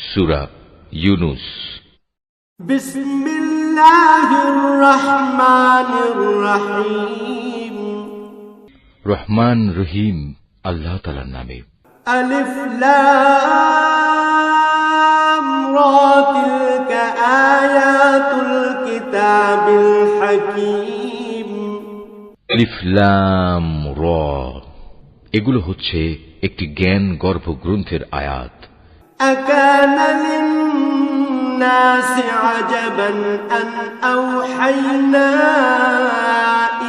সূরা ইউনুস। বিসমিল্লাহির রহমানির রহিম। রহমান রহিম আল্লাহ তাআলার নামে। আলিফ লাম রা তিলকা আয়াতুল কিতাবিল হাকীম। আলিফ লাম রা, এগুলো হচ্ছে একটি জ্ঞান গর্ভ গ্রন্থের আয়াত। আকানা লিন-নাসি আজাবান আন আওহাইনা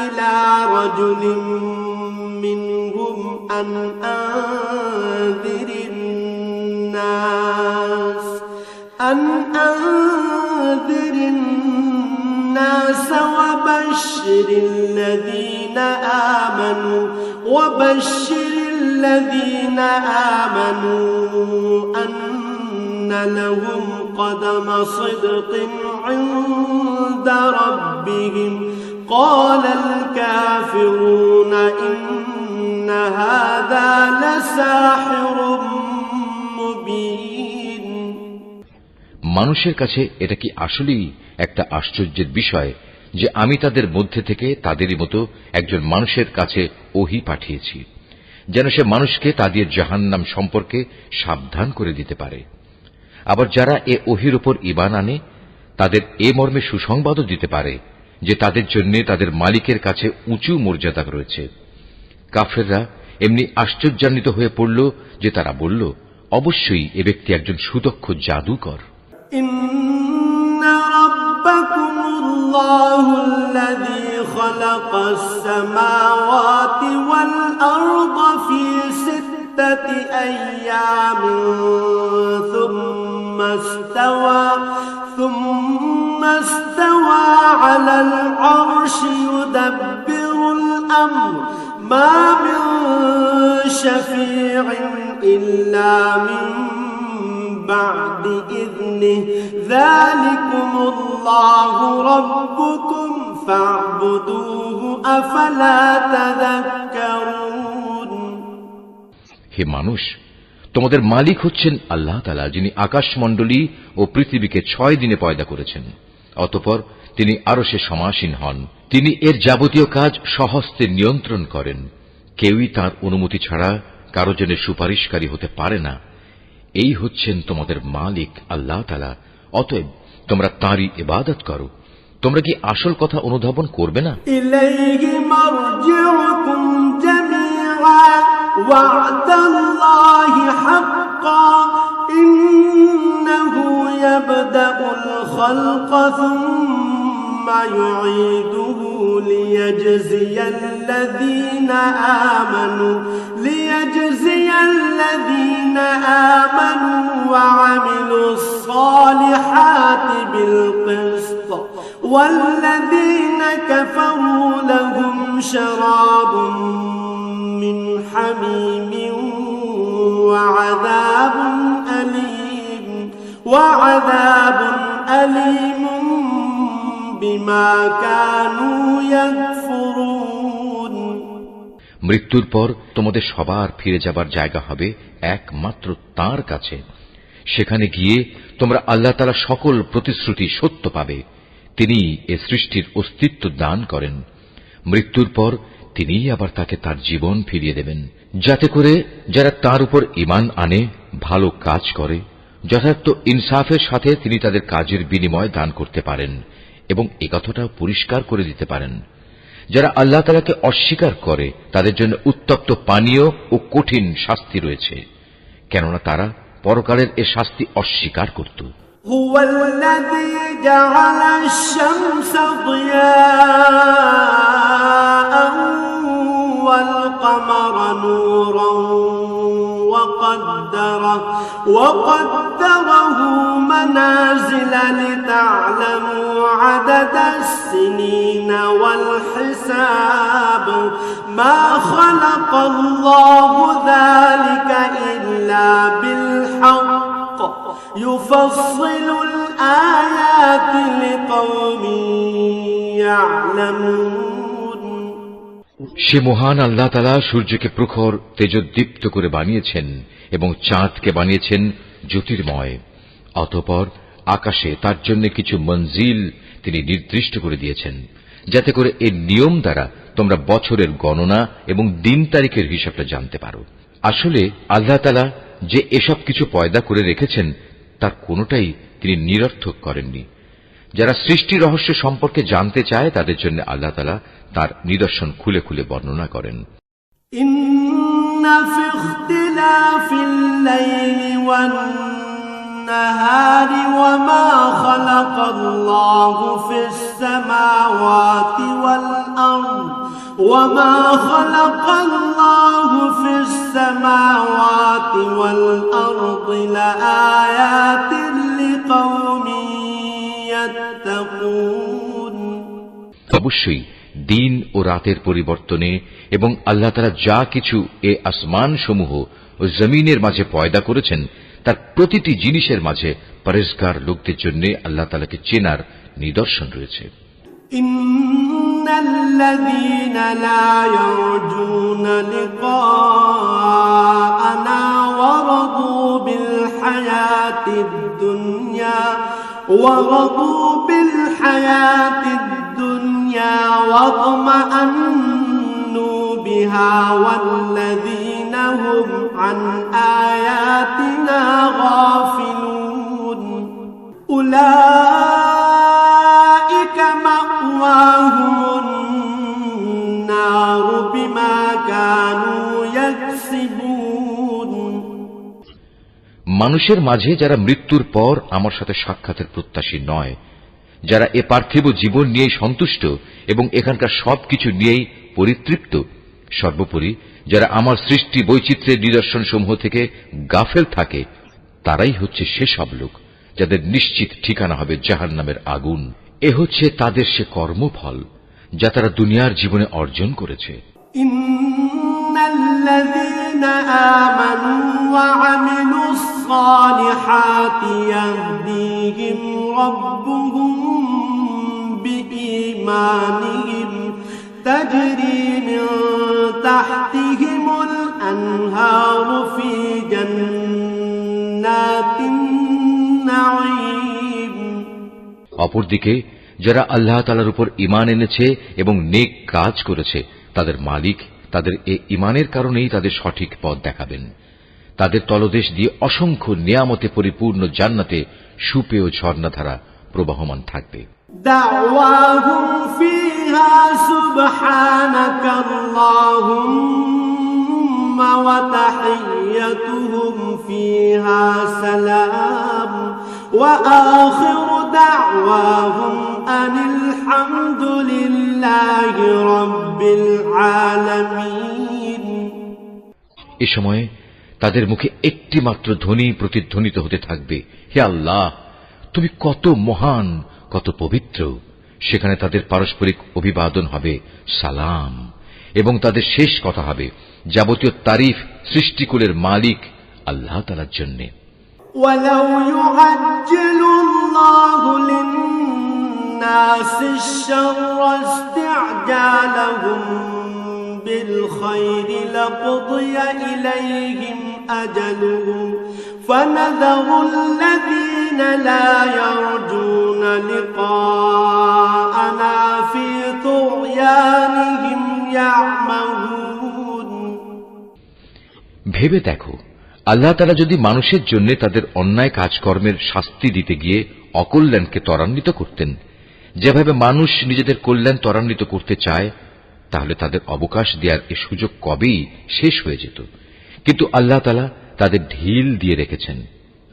ইলা রাজুলিন মিনহুম আন আনযিরিন নাস وبشر الذين آمنوا أن لهم قدم صدق عند ربهم قال الكافرون إن هذا لساحر مبين। মানুষের কাছে এটা কি আসলেই একটা আশ্চর্যের বিষয় যে আমি তাদের মধ্যে থেকে তাদেরই মতো একজন মানুষের কাছে ওহী পাঠিয়েছি, যেন সে মানুষকে তাদের জাহান্নাম সম্পর্কে সাবধান করে দিতে পারে। আবার যারা এ ওহীর উপর ঈমান আনে তাদের এ মর্মে সুসংবাদও দিতে পারে যে তাদের জন্য তাদের মালিকের কাছে উঁচু মর্যাদা রয়েছে। কাফেররা এমনি আশ্চর্যান্বিত হয়ে পড়ল যে তারা বলল, অবশ্যই এ ব্যক্তি একজন সুদক্ষ জাদুকর। الله الذي خلق السماوات والأرض في 6 أيام ثم استوى على العرش يدبر الأمر ما من شفيع إلا من بعد إذنه ذلكم الله ربكم فاعبدوه أفلا تذكرون। হে মানুষ, তোমাদের মালিক হচ্ছেন আল্লাহ তাআলা, যিনি আকাশমণ্ডলী ও পৃথিবীকে 6 দিনে পয়দা করেছেন। অতঃপর তিনি আরশে সমাসীন হন। তিনি এর যাবতীয় কাজ স্বহস্তে নিয়ন্ত্রণ করেন। কেউই তাঁর অনুমতি ছাড়া কারো জন্য সুপারিশকারী হতে পারে না। এই হচ্ছেন তোমাদের মালিক আল্লাহ তাআলা, অতএব তোমরা তাঁরই ইবাদত করো। তোমরা কি আসল কথা অনুধাবন করবে না? ইলাইহি মারজিউকুম জামিআ ওয়া'দাল্লাহি হাক্কান ইন্নাহু ইয়াবদাউল খালকা সুম্মা ইউঈদুহু লিয়াজজিয়াল্লাযীনা আমানু وعملوا الصالحات بالقسط والذين كفروا لهم شراب من حميم وعذاب أليم بما كانوا يكفرون। মৃত্যুর পর তোমাদের সবার ফিরে যাবার জায়গা হবে একমাত্র তাঁর কাছে। সেখানে গিয়ে তোমরা আল্লাহ তাআলা সকল প্রতিশ্রুতি সত্য পাবে। তিনি এ সৃষ্টির অস্তিত্ব দান করেন। মৃত্যুর পর তিনিই আবার তাকে তার জীবন ফিরিয়ে দেবেন, যাতে করে যারা তার উপর ঈমান আনে, ভালো কাজ করে, যথার্থ ইনসাফের সাথে তিনি তাদের কাজের বিনিময় দান করতে পারেন এবং এ কথাটাও পরিষ্কার করে দিতে পারেন। যারা আল্লাহ তাআলাকে অস্বীকার করে তাদের জন্য উত্তপ্ত পানীয় ও কঠিন শাস্তি রয়েছে, কেননা তারা পরকালের এ শাস্তি অস্বীকার করত। হুয়াল্লাযী জাআলা আশ-শামসা দিয়াআন ওয়াল কামারা নূরান وقدره منازل لتعلموا عدد السنين والحساب ما خلق الله ذلك إلا بالحق يفصل الآيات لقوم يعلمون। সে মহান আল্লাহ তাআলা সূর্যকে প্রখর তেজোদ্দীপ্ত করে বানিয়েছেন এবং চাঁদকে বানিয়েছেন জ্যোতির্ময়। অতঃপর আকাশে তার জন্য কিছু মঞ্জিল তিনি নির্দিষ্ট করে দিয়েছেন, যাতে করে এর নিয়ম দ্বারা তোমরা বছরের গণনা এবং দিন তারিখের হিসাবটা জানতে পারো। আসলে আল্লাহ তাআলা যে এসব কিছু পয়দা করে রেখেছেন তার কোনোটাই তিনি নিরর্থক করেননি। যারা সৃষ্টি রহস্য সম্পর্কে জানতে চায় তাদের জন্য আল্লাহ তাআলা তার নিদর্শন খুলে খুলে বর্ণনা করেন। ইন্না ফি ইখতিলাফিল লাইলি ওয়ান নাহারি ওয়া মা খালাকাল্লাহু ফিস সামাওয়াতি ওয়াল আরদ ওয়া মা খালাকাল্লাহু ফিস সামাওয়াতি ওয়াল আরদি লাআয়াতিন লিকাওমিন ইয়াত্তাকুন। অবশ্যই দিন ও রাতের পরিবর্তনে এবং আল্লাহ তাআলা যা কিছু এ আসমান সমূহ ও জমিনের মাঝে পয়দা করেছেন তার প্রতিটি জিনিসের মাঝে পরেজগার লোকদের জন্য আল্লাহ তাআলাকে চেনার নিদর্শন রয়েছে। ইন্নাল্লাযীনা লা ইয়ারজুনা লিকাআনা ওয়া রাদু বিল হায়াতিদ দুনিয়া ورضوا بالحياة الدنيا واطمأنوا بها والذين هم عن آياتنا غافلون أولئك مأواهم النار بما كانوا يكسبون। মানুষের মাঝে যারা মৃত্যুর পর আমার সাথে সাক্ষাতের প্রত্যাশী নয়, যারা এ পার্থিব জীবন নিয়েই সন্তুষ্ট এবং এখানকার সবকিছু নিয়েই পরিতৃপ্ত, সর্বোপরি যারা আমার সৃষ্টি বৈচিত্র্যের নিদর্শন সমূহ থেকে গাফেল থাকে, তারাই হচ্ছে সেসব লোক যাদের নিশ্চিত ঠিকানা হবে জাহান্নামের আগুন। এ হচ্ছে তাদের সে কর্মফল যা তারা দুনিয়ার জীবনে অর্জন করেছে। ইন্নাল্লাযীনা আমানু ওয়া আমিলুস সালিহাতি ইয়াহদিহিম রাব্বুহুম বিঈমানিহিম তাজরি মিন তাহতিহিমুল আনহারু ফি জান্নাতিন নাঈম। অপরদিকে যারা আল্লাহ তাআলার উপর ঈমান এনেছে এবং নেক কাজ করেছে তাদের মালিক তাদের এ ঈমানের কারণেই তাদের সঠিক পথ দেখাবেন। তাদের তলদেশ দিয়ে অসংখ্য নিয়ামতে পরিপূর্ণ জান্নাতে সুপেয় ঝর্ণাধারা প্রবাহমান থাকবে। দাওয়াহুম ফিহা সুবহানাকাল্লাহুম্মা ওয়া তাহিয়্যতুহুম ফিহা সালাম ওয়া আখিরু দাওয়াহুম আনিল হামদুলিল্লাহি রাব্বিল আলামিন। এ সময়ে তাদের মুখে একটি মাত্র ধ্বনি প্রতিধ্বনিত হতে থাকবে, হে আল্লাহ, তুমি কত মহান, কত পবিত্র। সেখানে তাদের পারস্পরিক অভিবাদন হবে সালাম, এবং তাদের শেষ কথা হবে যাবতীয় তারিফ সৃষ্টিকুলের মালিক আল্লাহ তাআলার জন্য। ওয়ালাউ ইউআজ্জিলুল্লাহু লিন-নাসি আশ-শাররা ইসতি'জালাহুম বিল-খায়রি লাকুদিয়া ইলাইহিম আজালুহুম ফানাযারুল্লাযীনা লা ইয়ারজুনা লিকাআনা ফি তুগয়ানিহিম ইয়া'মাহুন। ভেবে দেখো, আল্লাহ তাআলা যদি মানুষের জন্য তাদের অন্যায় কাজকর্মের শাস্তি দিতে গিয়ে অকল্যাণকে ত্বরান্বিত করতেন, যেভাবে মানুষ নিজেদের কল্যাণ ত্বরান্বিত করতে চায়, তাহলে তাদের অবকাশ দেওয়ার এ সুযোগ কবেই শেষ হয়ে যেত। কিন্তু আল্লাহ তাআলা তাদের ঢিল দিয়ে রেখেছেন।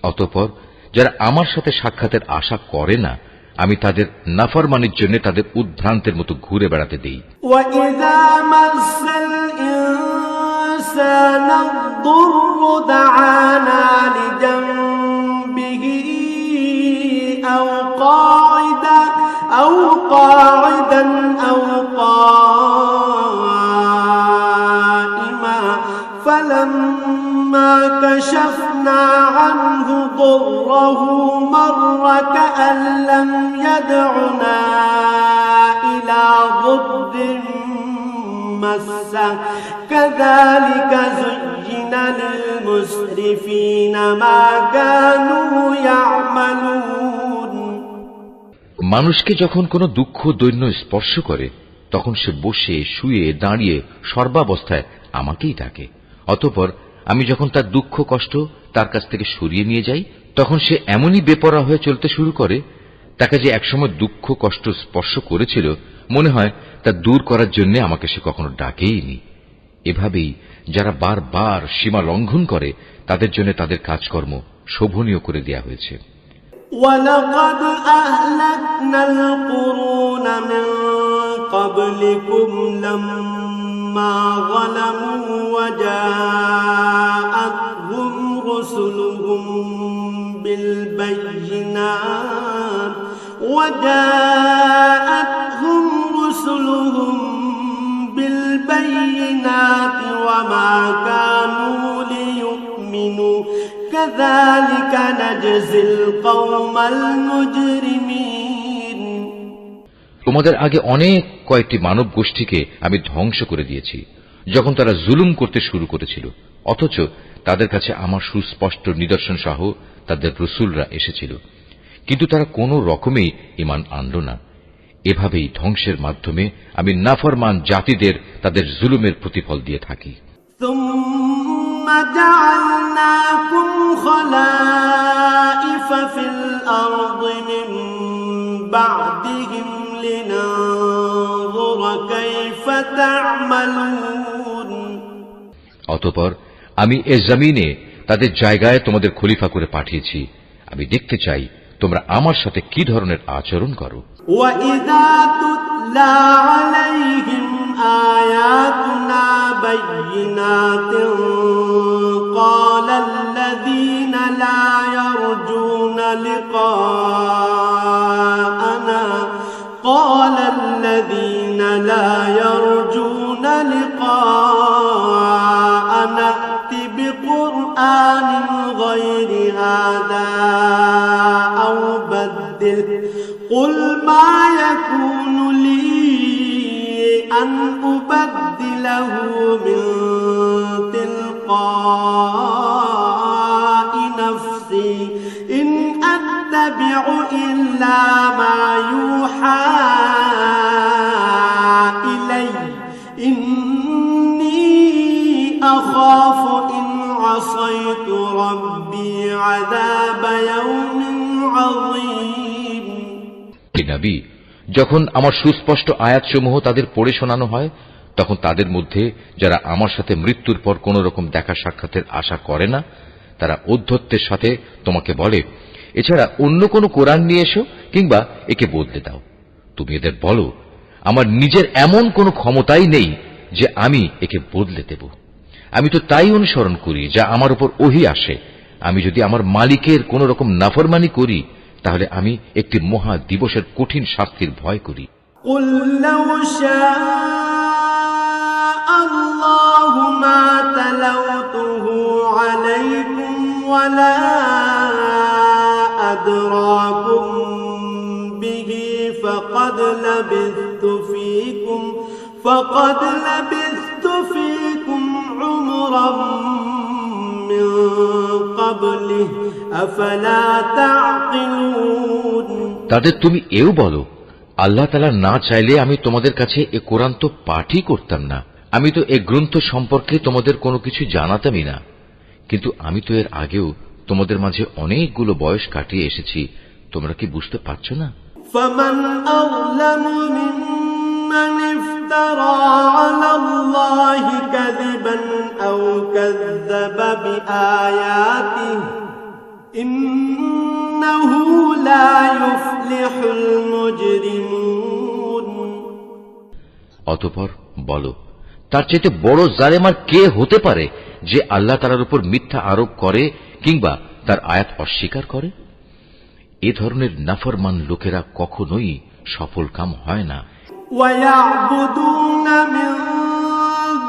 অতঃপর যারা আমার সাথে সাক্ষাতের আশা করে না, আমি তাদের নাফরমানির জন্য তাদের উদ্ভ্রান্তের মতো ঘুরে বেড়াতে দেই। وَإِذَا مَسَّ الْإِنسَانَ الضُّرُّ دَعَانَا لِجَنبِهِ أَوْ قَاعِدًا أَوْ قَائِمًا فَلَمَّا كَشَفْنَا عَنْهُ ضُرَّهُ مَرَّ كَأَن لَّمْ يَدْعُنَا إِلَى ضُرٍّ مَّسَّهُ كَذَلِكَ زُيِّنَ لِلْمُسْرِفِينَ مَا كَانُوا يَعْمَلُونَ মানুষকে যখন কোনো দুঃখ দৈন্য স্পর্শ করে তখন সে বসে শুয়ে দাঁড়িয়ে সর্বাবস্থায় আমাকেই ডাকে। অতঃপর আমি যখন তার দুঃখ কষ্ট তার কাছ থেকে সরিয়ে নিয়ে যাই তখন সে এমনই বেপরোয়া হয়ে চলতে শুরু করে, তাকে যে একসময় দুঃখ কষ্ট স্পর্শ করেছিল মনে হয় তা দূর করার জন্য আমাকে সে কখনো ডাকেইনি। এভাবেই যারা বারবার সীমা লঙ্ঘন করে তাদের জন্য তাদের কাজকর্ম শোভনীয় করে দেয়া হয়েছে। وَلَقَدْ أَهْلَكْنَا الْقُرُونَ مِنْ قَبْلِكُمْ لَمَّا ظَلَمُوا وَجَاءَتْهُمْ رُسُلُهُم بِالْبَيِّنَاتِ وَمَا كَانُوا لِيُؤْمِنُوا كَذَلِكَ نَجْزِي الْقَوْمَ الْمُجْرِمِينَ। তোমাদের আগে অনেক কয়েকটি মানব গোষ্ঠীকে আমি ধ্বংস করে দিয়েছি যখন তারা জুলুম করতে শুরু করেছিল, অথচ তাদের কাছে আমার সুস্পষ্ট নিদর্শন সহ তাদের রসুলরা এসেছিল, কিন্তু তারা কোনো রকমেই ঈমান আনল না। এভাবেই ধ্বংসের মাধ্যমে আমি নাফরমান জাতিদের তাদের জুলুমের প্রতিফল দিয়ে থাকি। ثُمَّ جَعَلْنَاكُمْ خَلَائِفَ فِي الْأَرْضِ مِنْ بَعْدِهِمْ لِنَنظُرَ كَيْفَ تَعْمَلُونَ। অতঃপর আমি এ জমিনে তাদের জায়গায় তোমাদের খলিফা করে পাঠিয়েছি, আমি দেখতে চাই তোমরা আমার সাথে কি ধরনের আচরণ করো। وَإِذَا تُتْلَى عَلَيْهِمْ آيَاتُنَا بَيِّنَاتٍ قَالَ الَّذِينَ لَا يَرْجُونَ لِقَاءَنَا ائْتِ بِقُرْآنٍ غَيْرِ هَذَا أَوْ بَدِّلْهُ قُلْ مَا يَكُونُ لِي أَنْ أُبَدِّلَهُ مِنْ تِلْقَاءِ نَفْسِي إِنْ أَتَّبِعُ إِلَّا مَا يُوحَى إِلَيَّ إِنِّي أَخَافُ إِنْ عَصَيْتُ رَبِّي عَذَابَ يَوْمٍ عَظِيمٍ। নবী, যখন আমার সুস্পষ্ট আয়াতসমূহ তাদের পড়ে শোনানো হয় তখন তাদের মধ্যে যারা আমার সাথে মৃত্যুর পর কোন রকম দেখা সাক্ষাতের আশা করে না তারা ঔদ্ধত্যের সাথে তোমাকে বলে, এছাড়া অন্য কোন কোরআন নিয়ে এসো কিংবা একে বদলে দাও। তুমি এদের বলো, আমার নিজের এমন কোন ক্ষমতাই নেই যে আমি একে বদলে দেব। আমি তো তাই অনুসরণ করি যা আমার উপর ওহী আসে। আমি যদি আমার মালিকের কোন রকম নাফরমানি করি তাহলে আমি একটি মহা দিবসের কঠিন শাস্তির ভয় করি। قُلْ لَوْ شَاءَ اللَّهُ مَا تَلَوْتُهُ عَلَيْكُمْ وَلَا أَدْرَاكُمْ بِهِ فَقَدْ لَبِثْتُ فِيكُمْ عُمُرًا مِّن قَبْلِهِ أَفَلَا تَعْقِلُونَ। তাদের তুমি এও বলো, আল্লাহ তাআলা না চাইলে আমি তোমাদের কাছে এ কোরআন তো পাঠই করতাম না। আমি তো এ গ্রন্থ সম্পর্কে তোমাদের কোনো কিছু জানাতামই না, কিন্তু আমি তো এর আগেও তোমাদের মাঝে অনেকগুলো বয়স কাটিয়ে এসেছি। তোমরা কি বুঝতে পারছো না? فَمَنْ أَظْلَمُ مِمَّنِ افْتَرَى عَلَى اللَّهِ كَذِبًا أَوْ كَذَّبَ بِآيَاتِهِ إِنَّهُ لَا يُفْلِحُ الْمُجْرِمُونَ। অতঃপর বলো, তার চাইতে বড় জালেম আর কে হতে পারে যে আল্লাহ তাআলার উপর মিথ্যা আরোপ করে কিংবা তার আয়াত অস্বীকার করে? এ ধরনের নাফরমান লোকেরা কখনোই সফল কাম হয় না। وَيَعْبُدُونَ مِن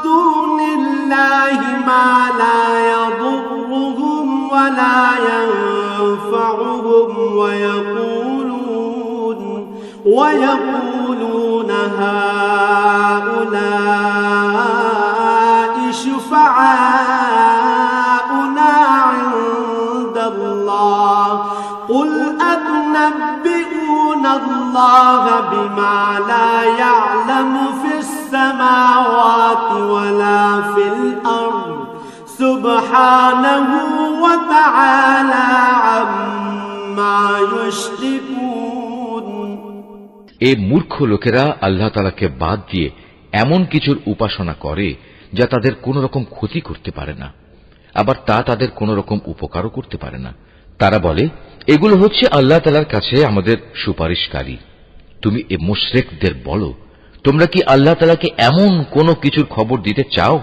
دُونِ اللَّهِ مَا لَا يَضُرُّهُمْ وَلَا يَنفَعُهُمْ وَيَقُولُونَ هَؤُلَاءِ شُفَعَاؤُنَا عِندَ اللَّهِ قُلْ أَتُنَبِّئُونَ الله بما لا يعلم في السماوات ولا في الأرض سبحانه وتعالى عما يشركون এই মূর্খ লোকেরা আল্লাহ তাআলাকে বাদ দিয়ে এমন কিছুর উপাসনা করে যা তাদের কোন রকম ক্ষতি করতে পারে না, আবার তা তাদের কোন রকম উপকারও করতে পারে না। তারা বলে এগুলো হচ্ছে আল্লাহ তাআলার কাছে আমাদের সুপারিশকারী। তুমি এ মুশরিকদের বলো, তোমরা কি আল্লাহ তাআলাকে এমন কোন কিছুর খবর দিতে চাও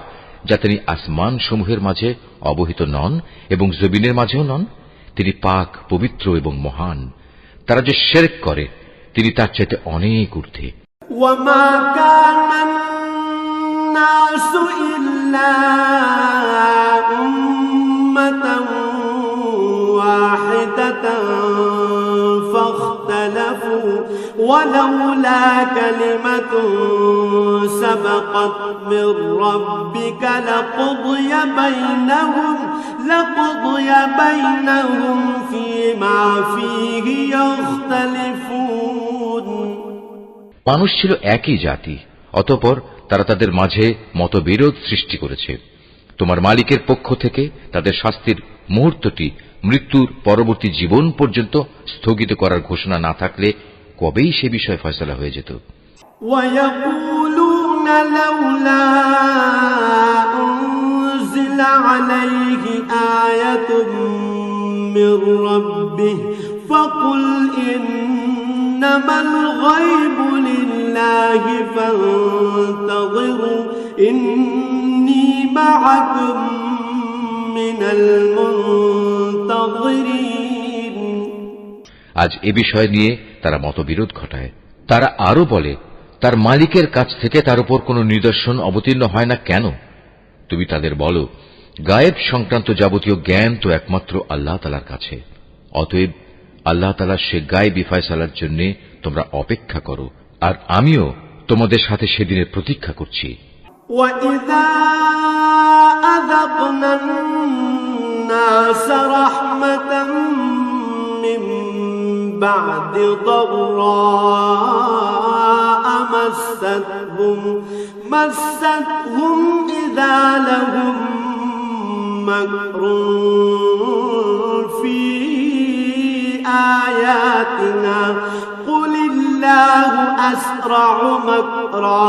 যা তিনি আসমান সমূহের মাঝে অবহিত নন এবং জমিনের মাঝেও নন? তিনি পাক, পবিত্র এবং মহান। তারা যে শিরক করে তিনি তার চাইতে অনেক ঊর্ধ্বে। وما كان الناس إلا أمة واحدة فاختلفوا ولولا كلمة سبقت من ربك لقضي بينهم فيما فيه يختلفون মানুষ ছিল একই জাতি, অতঃপর তারা তাদের মাঝে মতবিরোধ সৃষ্টি করেছে। তোমার মালিকের পক্ষ থেকে তাদের শাস্তির মুহূর্তটি মৃত্যুর পরবর্তী জীবন পর্যন্ত স্থগিত করার ঘোষণা না থাকলে কবেই সে বিষয়ে ফয়সালা হয়ে যেত। وَيَقُولُونَ لَوْلَا أُنزِلَ عَلَيْهِ آيَةٌ مِّن رَّبِّهِ فَقُلْ إِنَّمَا الْغَيْبُ لِلَّهِ فَانتَظِرُوا إِنِّي مَعَكُم مِّنَ الْمُنتَظِرِينَ। আজ এ বিষয় নিয়ে তারা মতবিরোধ ঘটায়। তারা আরো বলে, তার মালিকের কাছ থেকে তার উপর কোন নিদর্শন অবতীর্ণ হয় না কেন? তুমি তাদের বলো, গায়েব সংক্রান্ত যাবতীয় জ্ঞান তো একমাত্র আল্লাহ তাআলার কাছে। অতএব আল্লাহ তাআলার সে গায়েবী ফয়সালার জন্য তোমরা অপেক্ষা করো, আর আমিও তোমাদের সাথে সেদিনের প্রতীক্ষা করছি। وَإِذَا أَذَقْنَا النَّاسَ رَحْمَةً مِّن بَعْدِ ضَرَّاءَ مَسَّتْهُمْ إِذَا لَهُم مَّكْرٌ فِي آيَاتِنَا قُلِ اللَّهُ أَسْرَعُ مَكْرًا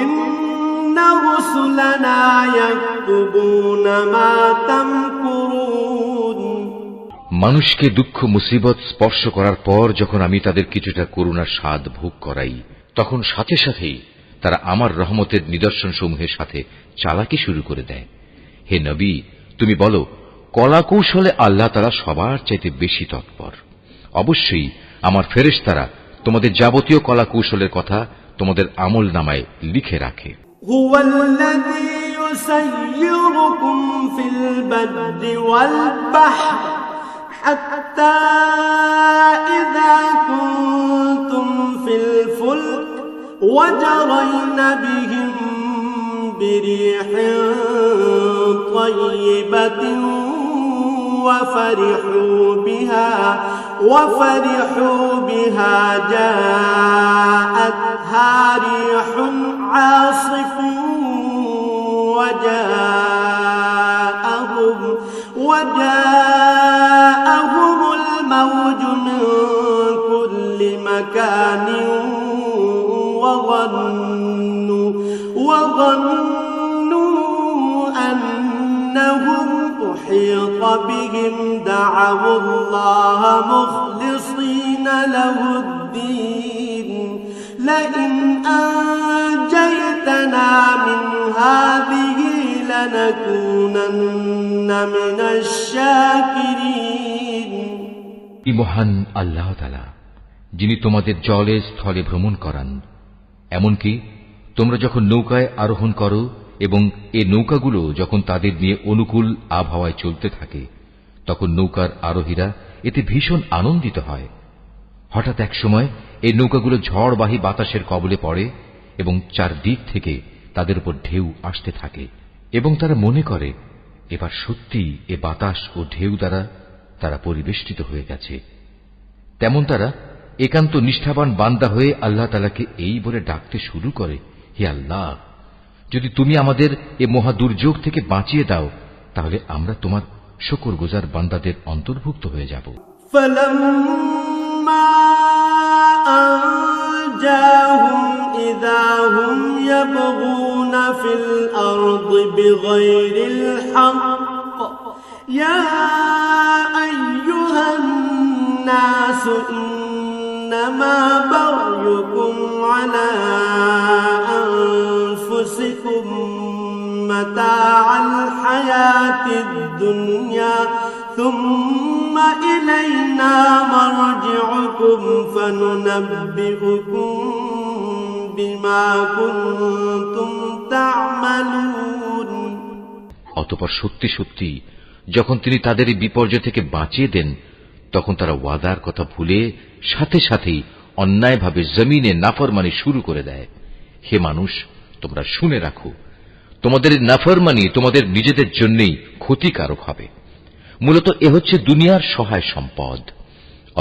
إِنَّ رُسُلَنَا يَكْتُبُونَ مَا تَمْكُرُونَ। মানুষকে দুঃখ মুসিবত স্পর্শ করার পর যখন আমি তাদের কিছুটা করুণার স্বাদ ভোগ করাই, তখন সাথে সাথেই তারা আমার রহমতের নিদর্শন সমূহের সাথে চালাকি শুরু করে দেয়। হে নবী, তুমি বলো, কলা কৌশলে আল্লাহ তাআলা সবার চাইতে বেশি তৎপর। অবশ্যই আমার ফেরেশতারা তোমাদের যাবতীয় কলা কৌশলের কথা তোমাদের আমল নামায় লিখে রাখে। هو الذي يسيركم في البر والبحر حتى إذا كنتم في الفلك وجرين بهم بريح طيبة وفرحوا بها جاءتها ريح عاصف وجاءهم الموج من كل مكان وظنوا أنهم أحيط بهم دعوا الله مخلصين له الدين لئن أنجيتنا من هذه لنكونن من الشاكرين। মহান আল্লাহ তাআলা, যিনি তোমাদের জলে স্থলে ভ্রমণ করান। এমনকি তোমরা যখন নৌকায় আরোহণ করো এবং এ নৌকাগুলো যখন তাদের নিয়ে অনুকূল আবহাওয়ায় চলতে থাকে, তখন নৌকার আরোহীরা এতে ভীষণ আনন্দিত হয়। হঠাৎ এক সময় এই নৌকাগুলো ঝড়বাহী বাতাসের কবলে পড়ে এবং চারদিক থেকে তাদের উপর ঢেউ আসতে থাকে, এবং তারা মনে করে এবার সত্যি এ বাতাস ও ঢেউ দ্বারা তারা পরিবেষ্টিত হয়ে গেছে। তেমন তারা একান্ত নিষ্ঠাবান বান্দা হয়ে আল্লাহ তাআলাকে এই বলে ডাকতে শুরু করে, হে আল্লাহ, যদি তুমি আমাদের এ মহা দুর্যোগ থেকে বাঁচিয়ে দাও তাহলে আমরা তোমার শুকরগুজার বান্দাদের অন্তর্ভুক্ত হয়ে যাব। فلما أنجاهم إذا هم يبغون في الأرض بغير الحق يا أيها الناس إنما بغيكم على أنفسكم متاع الحياة الدنيا ثم إلينا مرجعكم فننبئكم بما كنتم تعملون। অতঃপর সত্যি সত্যি যখন তিনি তাদের এই বিপর্যয় থেকে বাঁচিয়ে দেন তখন তারা ওয়াদার কথা ভুলে সাথে সাথেই অন্যায়ভাবে জমিনে নাফরমানি শুরু করে দেয়। হে মানুষ, তোমরা শুনে রাখো, তোমাদের নাফরমানি তোমাদের নিজেদের জন্যই ক্ষতিকারক হবে। মূলত এ হচ্ছে দুনিয়ার সহায় সম্পদ।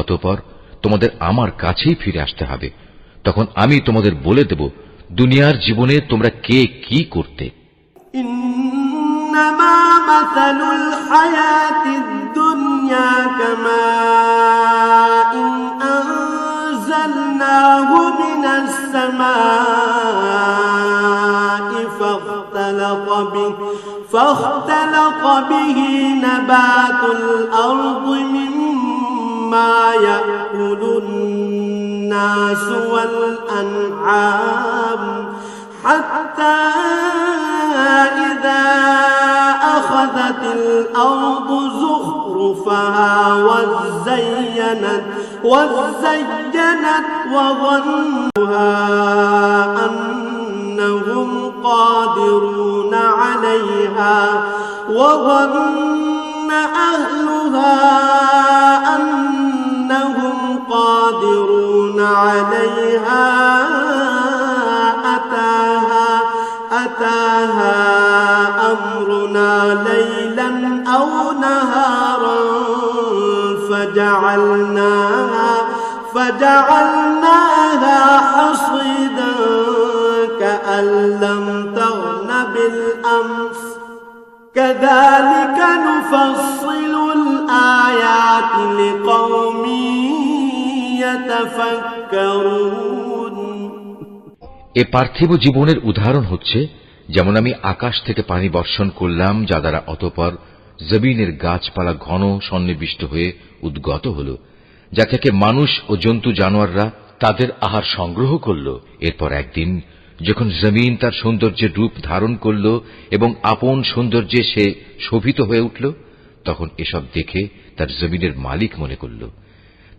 অতঃপর তোমাদের আমার কাছেই ফিরে আসতে হবে, তখন আমি তোমাদের বলে দেব দুনিয়ার জীবনে তোমরা কে কি করতে। إنما مثل الحياة الدنيا كماء أنزلناه من السماء فاختلط به نبات الأرض مما يأكل الناس والأنعام حتى إذا أخذت الأرض زخرفها وزينت وظنها أنهم قادرون عليها وظن أهلها أنهم قادرون عليها أتاها أمرنا ليلا أو نهارا فجعلناها حصيدا كأن لم تغن بالأمس كذلك نفصل الآيات لقوم يتفكرون। এ পার্থিব জীবনের উদাহরণ হচ্ছে যেমন আমি আকাশ থেকে পানি বর্ষণ করলাম, যা দ্বারা অতঃপর জমিনের গাছপালা ঘন সন্নিবিষ্ট হয়ে উদ্গত হল, যা থেকে মানুষ ও জন্তু জানোয়াররা তাদের আহার সংগ্রহ করল। এরপর একদিন যখন জমিন তার সৌন্দর্যের রূপ ধারণ করল এবং আপন সৌন্দর্যে সে শোভিত হয়ে উঠল, তখন এসব দেখে তার জমিনের মালিক মনে করল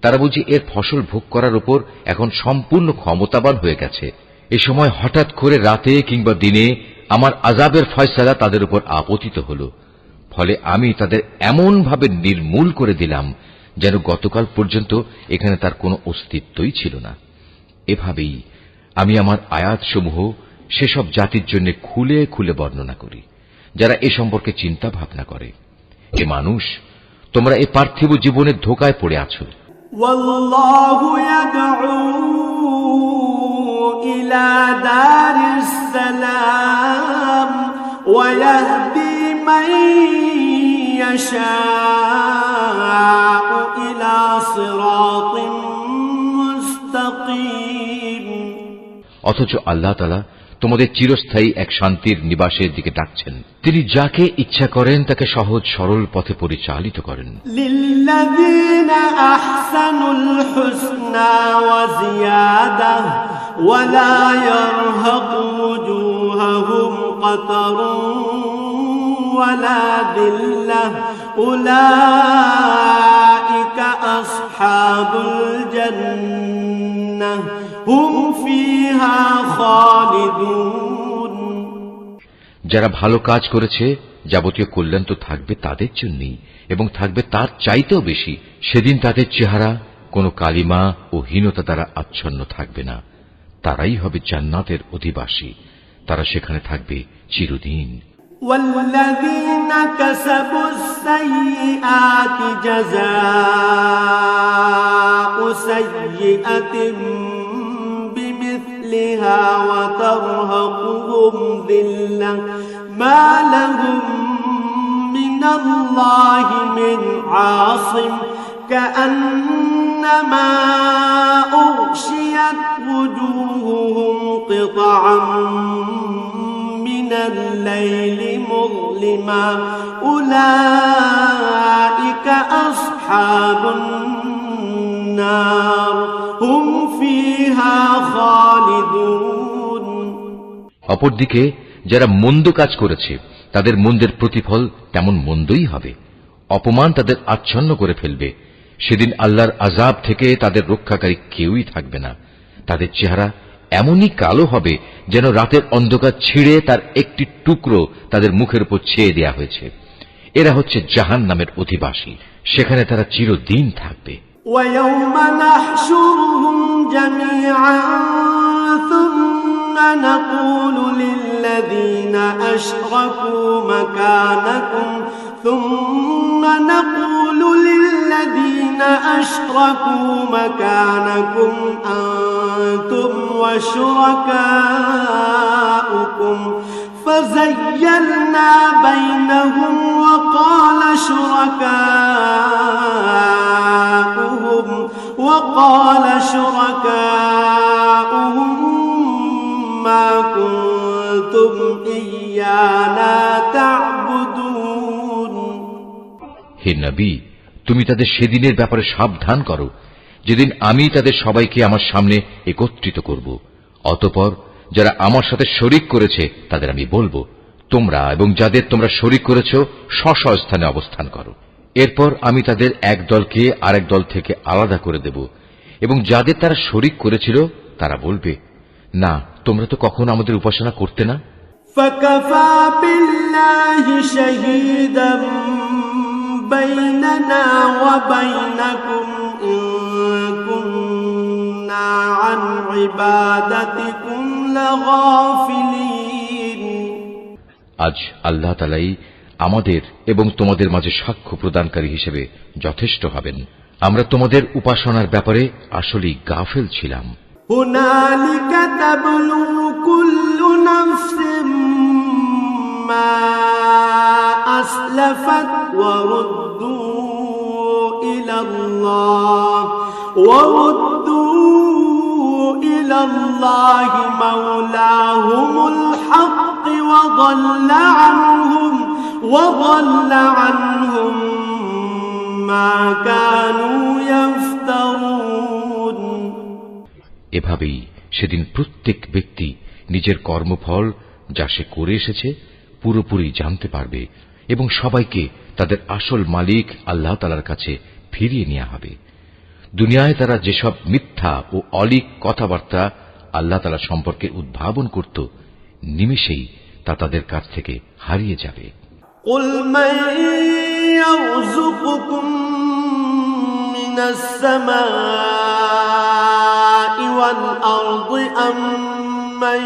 তারা বুঝি এর ফসল ভোগ করার উপর এখন সম্পূর্ণ ক্ষমতাবান হয়ে গেছে। এ সময় হঠাৎ করে রাতে কিংবা দিনে আমার আযাবের ফয়সালা তাদের উপর আপতিত হল, ফলে আমি তাদের এমন ভাবে নির্মূল করে দিলাম যেন গতকাল পর্যন্ত এখানে তার কোনো অস্তিত্বই ছিল না। এভাবেই আমি আমার আয়াতসমূহ সেসব জাতির জন্য খুলে খুলে বর্ণনা করি যারা এ সম্পর্কে চিন্তা ভাবনা করে। এ মানুষ, তোমরা এ পার্থিব জীবনের ধোঁকায় পড়ে আছো। ওয়াল্লাহু ইয়াদউ ইলা দারিস সালাম ওয়া ইয়াহদি মান ইয়াশাউ ইলা সিরাতিন মুস্তাকিম। অথচ আল্লাহ তাআলা তোমাদের চিরস্থায়ী এক শান্তির নিবাসের দিকে ডাকছেন। তিনি যাকে ইচ্ছা করেন তাকে সহজ সরল পথে পরিচালিত করেন। লিল্লাযীনা আহসানুল হুসনা ওয়া জিয়াদাহ ওয়া লা ইয়ারহাকু ওয়ুজুহাহুম কাতারুন ওয়া লা যিল্লাহ উলাইকা আসহাবুল জান্নাহ হুম ফিহা খালিদুন। যারা ভালো কাজ করেছে যাবতীয় কল্যাণ তো থাকবে তাদের জন্যই এবং থাকবে তার চাইতেও বেশি। সেদিন তাদের চেহারা কোনো কালিমা ও হীনতা দ্বারা আচ্ছন্ন থাকবে না। তারাই হবে জান্নাতের অধিবাসী, তারা সেখানে থাকবে চিরদিন। والذين كسبوا السيئات جزاء سيئة سيئة بمثلها وترهقهم ذلة ما لهم من الله من عاصم كأنما أغشيت وجوههم قطعا من الليل مظلما أولئك أصحاب النار هم فيها خالدون অপরদিকে যারা মন্দ কাজ করেছে তাদের মন্দের প্রতিফল তেমন মন্দই হবে। অপমান তাদের আচ্ছন্ন করে ফেলবে। সেদিন আল্লাহর আযাব থেকে তাদের রক্ষাকারী কেউই থাকবে না। তাদের চেহারা এমনই কালো হবে যেন রাতের অন্ধকার ছিঁড়ে তার একটি টুকরো তাদের মুখের উপর ছেয়ে দেয়া হয়েছে। এরা হচ্ছে জাহান্নামের অধিবাসী, সেখানে তারা চিরদিন থাকবে। ويوم نحشرهم جميعا ثم نقول للذين أشركوا مكانكم أنتم وشركاؤكم فزيّلنا بينهم وقال شركاؤهم ما كنتم إيانا تعبدون হে নবী, তুমি তাদের সেদিনের ব্যাপারে সাবধান করো যেদিন আমি তাদের সবাইকে আমার সামনে একত্রিত করব। অতঃপর যারা আমার সাথে শরীক করেছে তাদের আমি বলবো, তোমরা এবং যাদের তোমরা শরীক করেছ স্ব স্থানে অবস্থান করো। এরপর আমি তাদের এক দলকে আরেক দল থেকে আলাদা করে দেব এবং যাদের তারা শরীক করেছিল তারা বলবে, না, তোমরা তো কখনো আমাদের উপাসনা করতে না। فكفى بالله شهيدا بيننا وبينكم إن كنا عن عبادتكم لغافلين আজ আল্লাহ তাআলাই আমাদের এবং তোমাদের মাঝে সাক্ষ্য প্রদানকারী হিসেবে যথেষ্ট হবেন। আমরা তোমাদের উপাসনার ব্যাপারে আসলেই গাফেল ছিলাম। هنالك تبلو كل نفس ما أسلفت وردوا إلى الله مولاهم الحق وضل عنهم ما كانوا يفترون এভাবেই সেদিন প্রত্যেক ব্যক্তি নিজের কর্মফল যা সে করে এসেছে পুরোপুরি জানতে পারবে এবং সবাইকে তাদের আসল মালিক আল্লাহ তাআলার কাছে ফিরিয়ে নেওয়া হবে। দুনিয়ায় তারা যেসব মিথ্যা ও অলীক কথাবার্তা আল্লাহ তাআলা সম্পর্কে উদ্ভাবন করত, নিমেষেই তা তাদের কাছ থেকে হারিয়ে যাবে। قل من يرزقكم من السماء والأرض أم من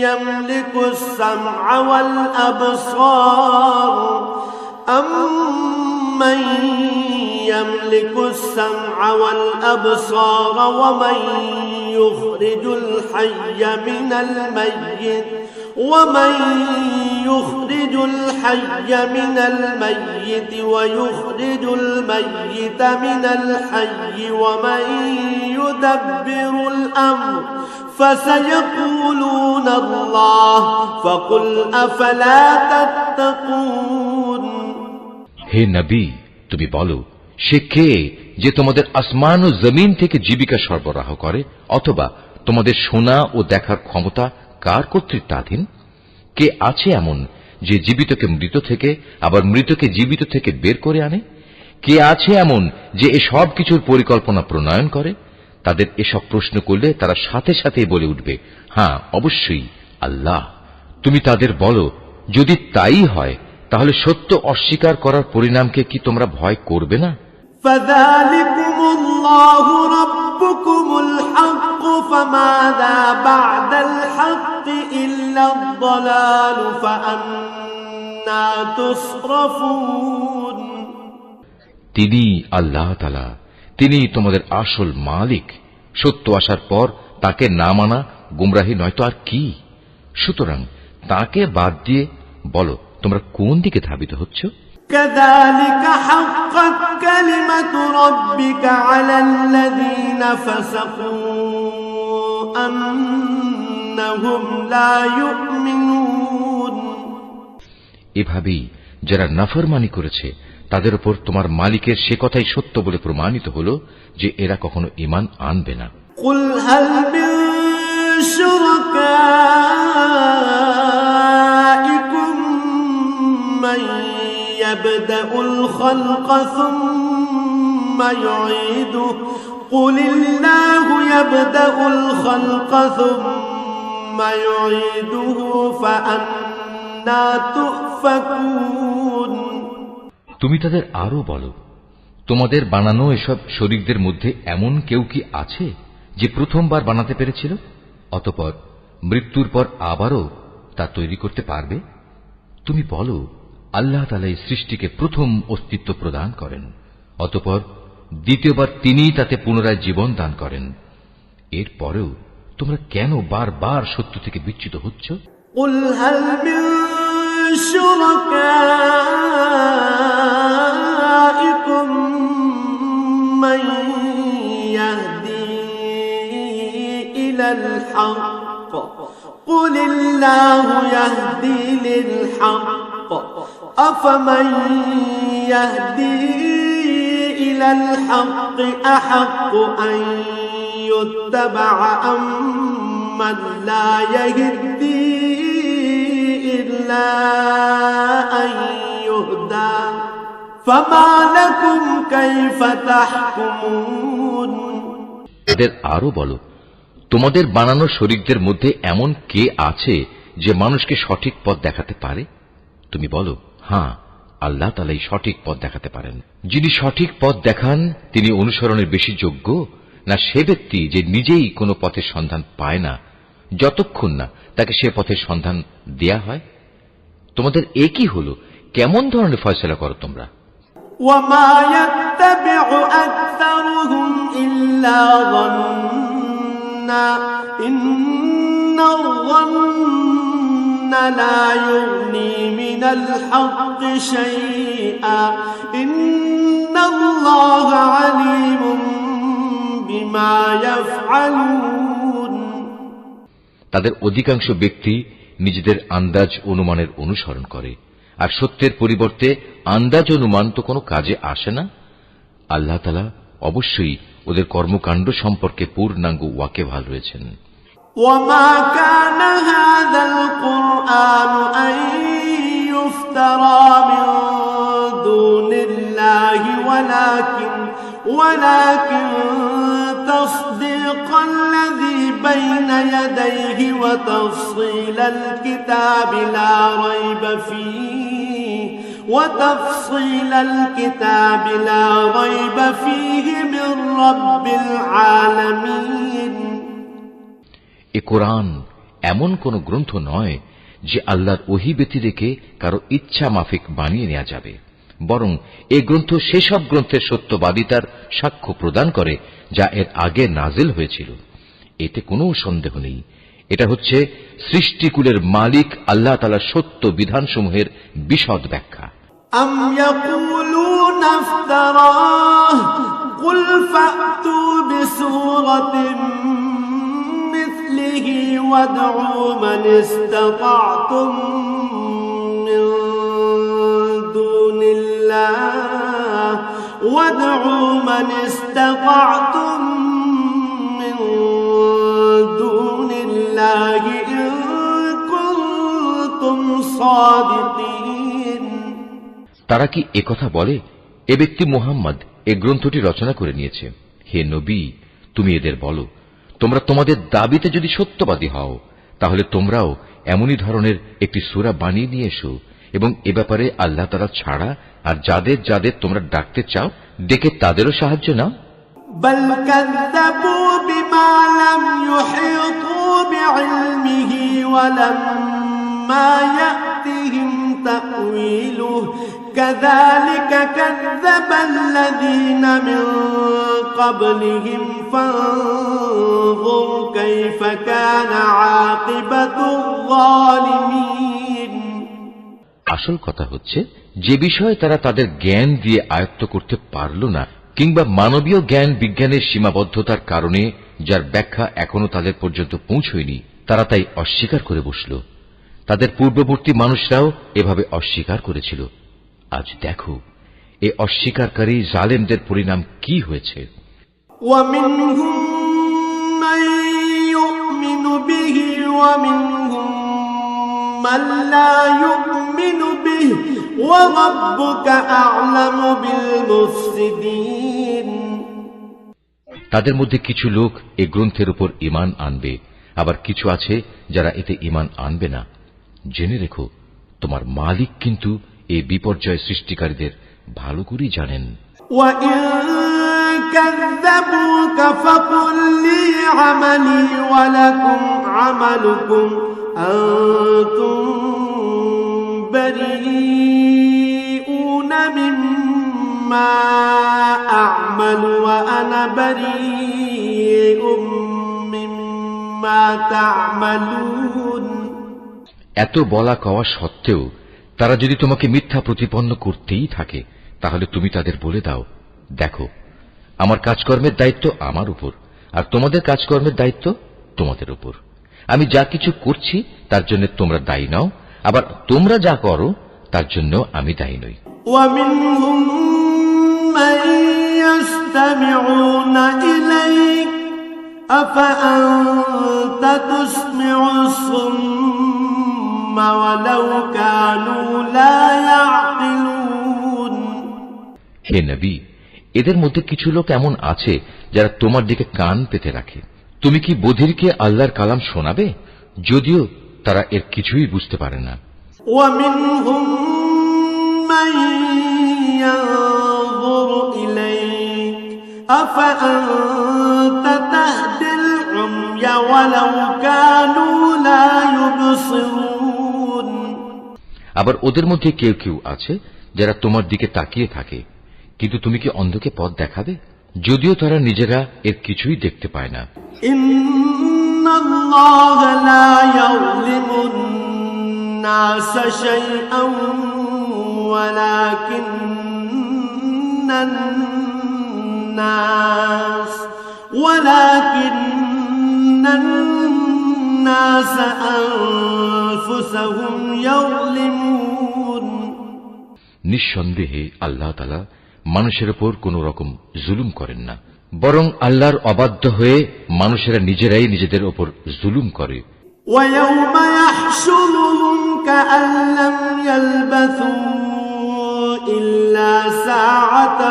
يملك السمع والأبصار ومن يخرج الحي من الميت ويخرج الميت من الحي ومن يدبر الأمر فسيقولون الله فقل أفلا تتقون হে নবী, তুমি বলো, সে কে যে তোমাদের আসমান ও জমিন থেকে জীবিকা সরবরাহ করে, অথবা তোমাদের শোনা ও দেখার ক্ষমতা কার কর্তৃত্বাধীন? কে আছে এমন যে জীবিতকে মৃত থেকে আবার মৃতকে জীবিত থেকে বের করে আনে? কে আছে এমন যে এসব কিছুর পরিকল্পনা প্রণয়ন করে? তাদের এসব প্রশ্ন করলে তারা সাথে সাথেই বলে উঠবে, হ্যাঁ, অবশ্যই আল্লাহ। তুমি তাদের বলো, যদি তাই হয় তাহলে সত্য অস্বীকার করার পরিণামকে কি তোমরা ভয় করবে না? فذلكم الله ربكم الحق فماذا بعد الحق إلا الضلال فأنى تصرفون তিনি আল্লাহ তাআলা, তিনি তোমাদের আসল মালিক, সত্য আসার পর তাকে না মানা গুমরাহি নয়তো আর কি। সুতরাং তাকে বাদ দিয়ে বলো তোমরা কোন দিকে ধাবিত হচ্ছ? كذلك حقت كلمة ربك على الذين فسقوا أنهم لا يؤمنون। এভাবেই যারা নাফরমানি করেছে তাদের উপর তোমার মালিকের সে কথাই সত্য বলে প্রমাণিত হলো যে এরা কখনো ঈমান আনবে না। قل هل من شركائكم من يبدأ الخلق ثم يعيده قل الله يبدأ الخلق ثم يعيده فأنى تؤفكون। তুমি তাদের আরো বলো, তোমাদের বানানো এসব শরীকদের মধ্যে এমন কেউ কি আছে যে প্রথমবার বানাতে পেরেছিল, অতঃপর মৃত্যুর পর আবারও তা তৈরি করতে পারবে? তুমি বলো, আল্লাহ তাআলা এই সৃষ্টিকে প্রথম অস্তিত্ব প্রদান করেন, অতঃপর দ্বিতীয়বার তিনিই তাতে পুনরায় জীবন দান করেন। এরপরেও তোমরা কেন বারবার সত্য থেকে বিচ্যুত হচ্ছ? قل هل من شركائكم من يهدي إلى الحق قل الله يهدي للحق أفمن يهدي إلى الحق أحق أن يتبع أم من لا يهدي إلا أن يهدى فما لكم كيف تحكمون। এদের আরো বলো, তোমাদের বানানো শরীকদের মধ্যে এমন কে আছে যে মানুষকে সঠিক পথ দেখাতে পারে? তুমি বলো, হ্যাঁ, আল্লাহ তাআলাই সঠিক পথ দেখাতে পারেন। যিনি সঠিক পথ দেখান তিনি অনুসরণের বেশি যোগ্য না সে ব্যক্তি যে নিজেই কোনো পথের সন্ধান পায় না যতক্ষণ না তাকে সে পথের সন্ধান দেয়া হয়? তোমাদের একই হলো, কেমন ধরনের ফয়সালা করো তোমরা? وما يتبع أكثرهم إلا ظنا إن الظن لا يغني من الحق شيئا إن الله عليم بما يفعلون। তাদের অধিকাংশ ব্যক্তি নিজেদের আন্দাজ অনুমানের অনুসরণ করে, আর সত্যের পরিবর্তে আন্দাজ অনুমান তো কোনো কাজে আসে না। আল্লাহ তাআলা অবশ্যই ওদের কর্মকাণ্ড সম্পর্কে পূর্ণাঙ্গ ওয়াকিবহাল রয়েছেন। وما كان هذا القرآن أن يفترى من دون الله ولكن تصديق الذي بين يديه وتفصيل الكتاب لا ريب فيه من رب العالمين। এ কোরআন এমন কোন গ্রন্থ নয় যে আল্লাহর ওহী ব্যতি রেখে কারো ইচ্ছা মাফিক বানিয়ে নেওয়া যাবে, বরং এ গ্রন্থ সেসব গ্রন্থের সত্যবাদিতার সাক্ষ্য প্রদান করে যা এর আগে নাজিল হয়েছিল। এতে কোনো সন্দেহ নেই, এটা হচ্ছে সৃষ্টিকুলের মালিক আল্লাহ তাআলার সত্য বিধানসমূহের বিশদ ব্যাখ্যা। أم يقولون افتراه قل فأتوا بسورة مثله وادعوا من استطعتم من دون الله إن كنتم صادقين। তারা কি একথা বলে, এ ব্যক্তি মুহাম্মদ এ গ্রন্থটি রচনা করে নিয়েছে? হে নবী, তুমি এদের বলো, তোমরা তোমাদের দাবিতে যদি সত্যবাদী হও তাহলে তোমরাও এমনই ধরনের একটি সূরা বানিয়ে নিয়ে এসো এবং এ ব্যাপারে আল্লাহ তাআলা ছাড়া আর যাদের যাদের তোমরা ডাকতে চাও ডেকে তাদেরও সাহায্য নাও। بل كذبوا بما لم يحيطوا بعلمه ولما يأتهم تأويله كذلك كذب الذين من قبلهم فانظر كيف كان عاقبة الظالمين আসল কথা হচ্ছে যে বিষয়ে তারা তাদের জ্ঞান দিয়ে আয়ত্ত করতে পারল না কিংবা মানবীয় জ্ঞান বিজ্ঞানের সীমাবদ্ধতার কারণে যার ব্যাখ্যা এখনো তাদের পর্যন্ত পৌঁছয়নি তারা তাই অস্বীকার করে বসল তাদের পূর্ববর্তী মানুষরাও এভাবে অস্বীকার করেছিল আজ দেখো এই অস্বীকারী জালেমদের পরিণাম কি হয়েছে ومنهم من يؤمن به ومنهم من لا يؤمن به وربك أعلم بالمفسدين তাদের মধ্যে কিছু লোক এই গ্রন্থের উপর ঈমান আনবে আবার কিছু আছে যারা এতে ঈমান আনবে না জেনে রেখো তোমার মালিক কিন্তু এই বিপর্যয় সৃষ্টিকারীদের ভালো করেই জানেন وَإِن كَذَّبُوكَ فَقُل لِّي عَمَلِي وَلَكُمْ عَمَلُكُمْ أَنتُم بَرِيئُونَ مِمَّا أَعْمَلُ وَأَنَا بَرِيءٌ مِّمَّا تَعْمَلُونَ এত বলা কওয়া সত্ত্বেও তারা যদি তোমাকে মিথ্যা প্রতিপন্ন করতেই থাকে তাহলে তুমি তাদের বলে দাও দেখো আমার কাজকর্মের দায়িত্ব আমার উপর আর তোমাদের কাজকর্মের দায়িত্ব তোমাদের উপর আমি যা কিছু করছি তার জন্য তোমরা দায়ী নাও আবার তোমরা যা করো তার জন্য আমি দায়ী নই وَمِنْهُمْ مَنْ يَسْتَمِعُونَ إِلَيْكَ أَفَأَنْتَ تُسْمِعُ الصُّمَّ وَلَوْ كَانُوا لَا يَعْقِلُونَ হে নবী এদের মধ্যে কিছু লোক এমন আছে যারা তোমার দিকে কান পেতে রাখে তুমি কি বধিরকে আল্লাহর কালাম শোনাবে যদিও তারা এর কিছুই বুঝতে পারে না وَمِنْهُمْ مَنْ يَنْظُرُ إِلَيْكَ أَفَأَنْتَ تَهْدِي الْعُمْيَ وَلَوْ كَانُوا لَا يُبْصِرُونَ আবার ওদের মধ্যে কেউ কেউ আছে যারা তোমার দিকে তাকিয়ে থাকে কিন্তু তুমি কি অন্ধকে পথ দেখাবে যদিও তারা নিজেরা এর কিছুই দেখতে পায় না إِنَّ اللَّهَ لَا يَظْلِمُ النَّاسَ شَيْئًا وَلَكِنَّ النَّاسَ أَنفُسَهُمْ يَظْلِمُونَ নিঃসন্দেহে আল্লাহ তাআলা মানুষের উপর কোন রকম জুলুম করেন না বরং আল্লাহর অবাধ্য হয়ে মানুষেরা নিজেরাই নিজেদের উপর জুলুম করে وَيَوْمَ يَحْشُرُهُمْ كَأَن لَّمْ يَلْبَثُوا إِلَّا سَاعَةً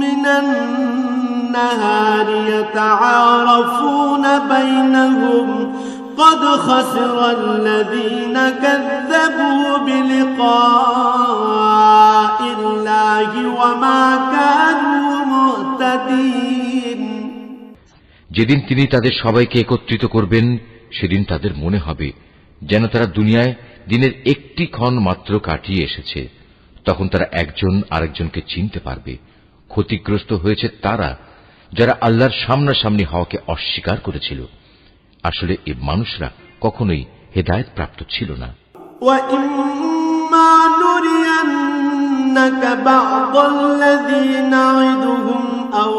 مِّنَ النَّهَارِ يَتَعَارَفُونَ بَيْنَهُمْ قَدْ خَسِرَ الَّذِينَ كَذَّبُوا بِلِقَاءِ اللَّهِ وَمَا كَانُوا مُهْتَدِينَ যেদিন তিনি তাদের সবাইকে একত্রিত করবেন সেদিন তাদের মনে হবে যেন তারা দুনিয়ায় দিনের একটি ক্ষণ মাত্র কাটিয়ে এসেছে তখন তারা একজন আরেকজনকে চিনতে পারবে ক্ষতিগ্রস্ত হয়েছে তারা যারা আল্লাহর সামনাসামনি হওয়াকে অস্বীকার করেছিল আসলে এই মানুষরা কখনোই হেদায়েত প্রাপ্ত ছিল না وَإِمَّا نُرِيَنَّكَ بَعْضَ الَّذِي نَعِدُهُمْ أَوْ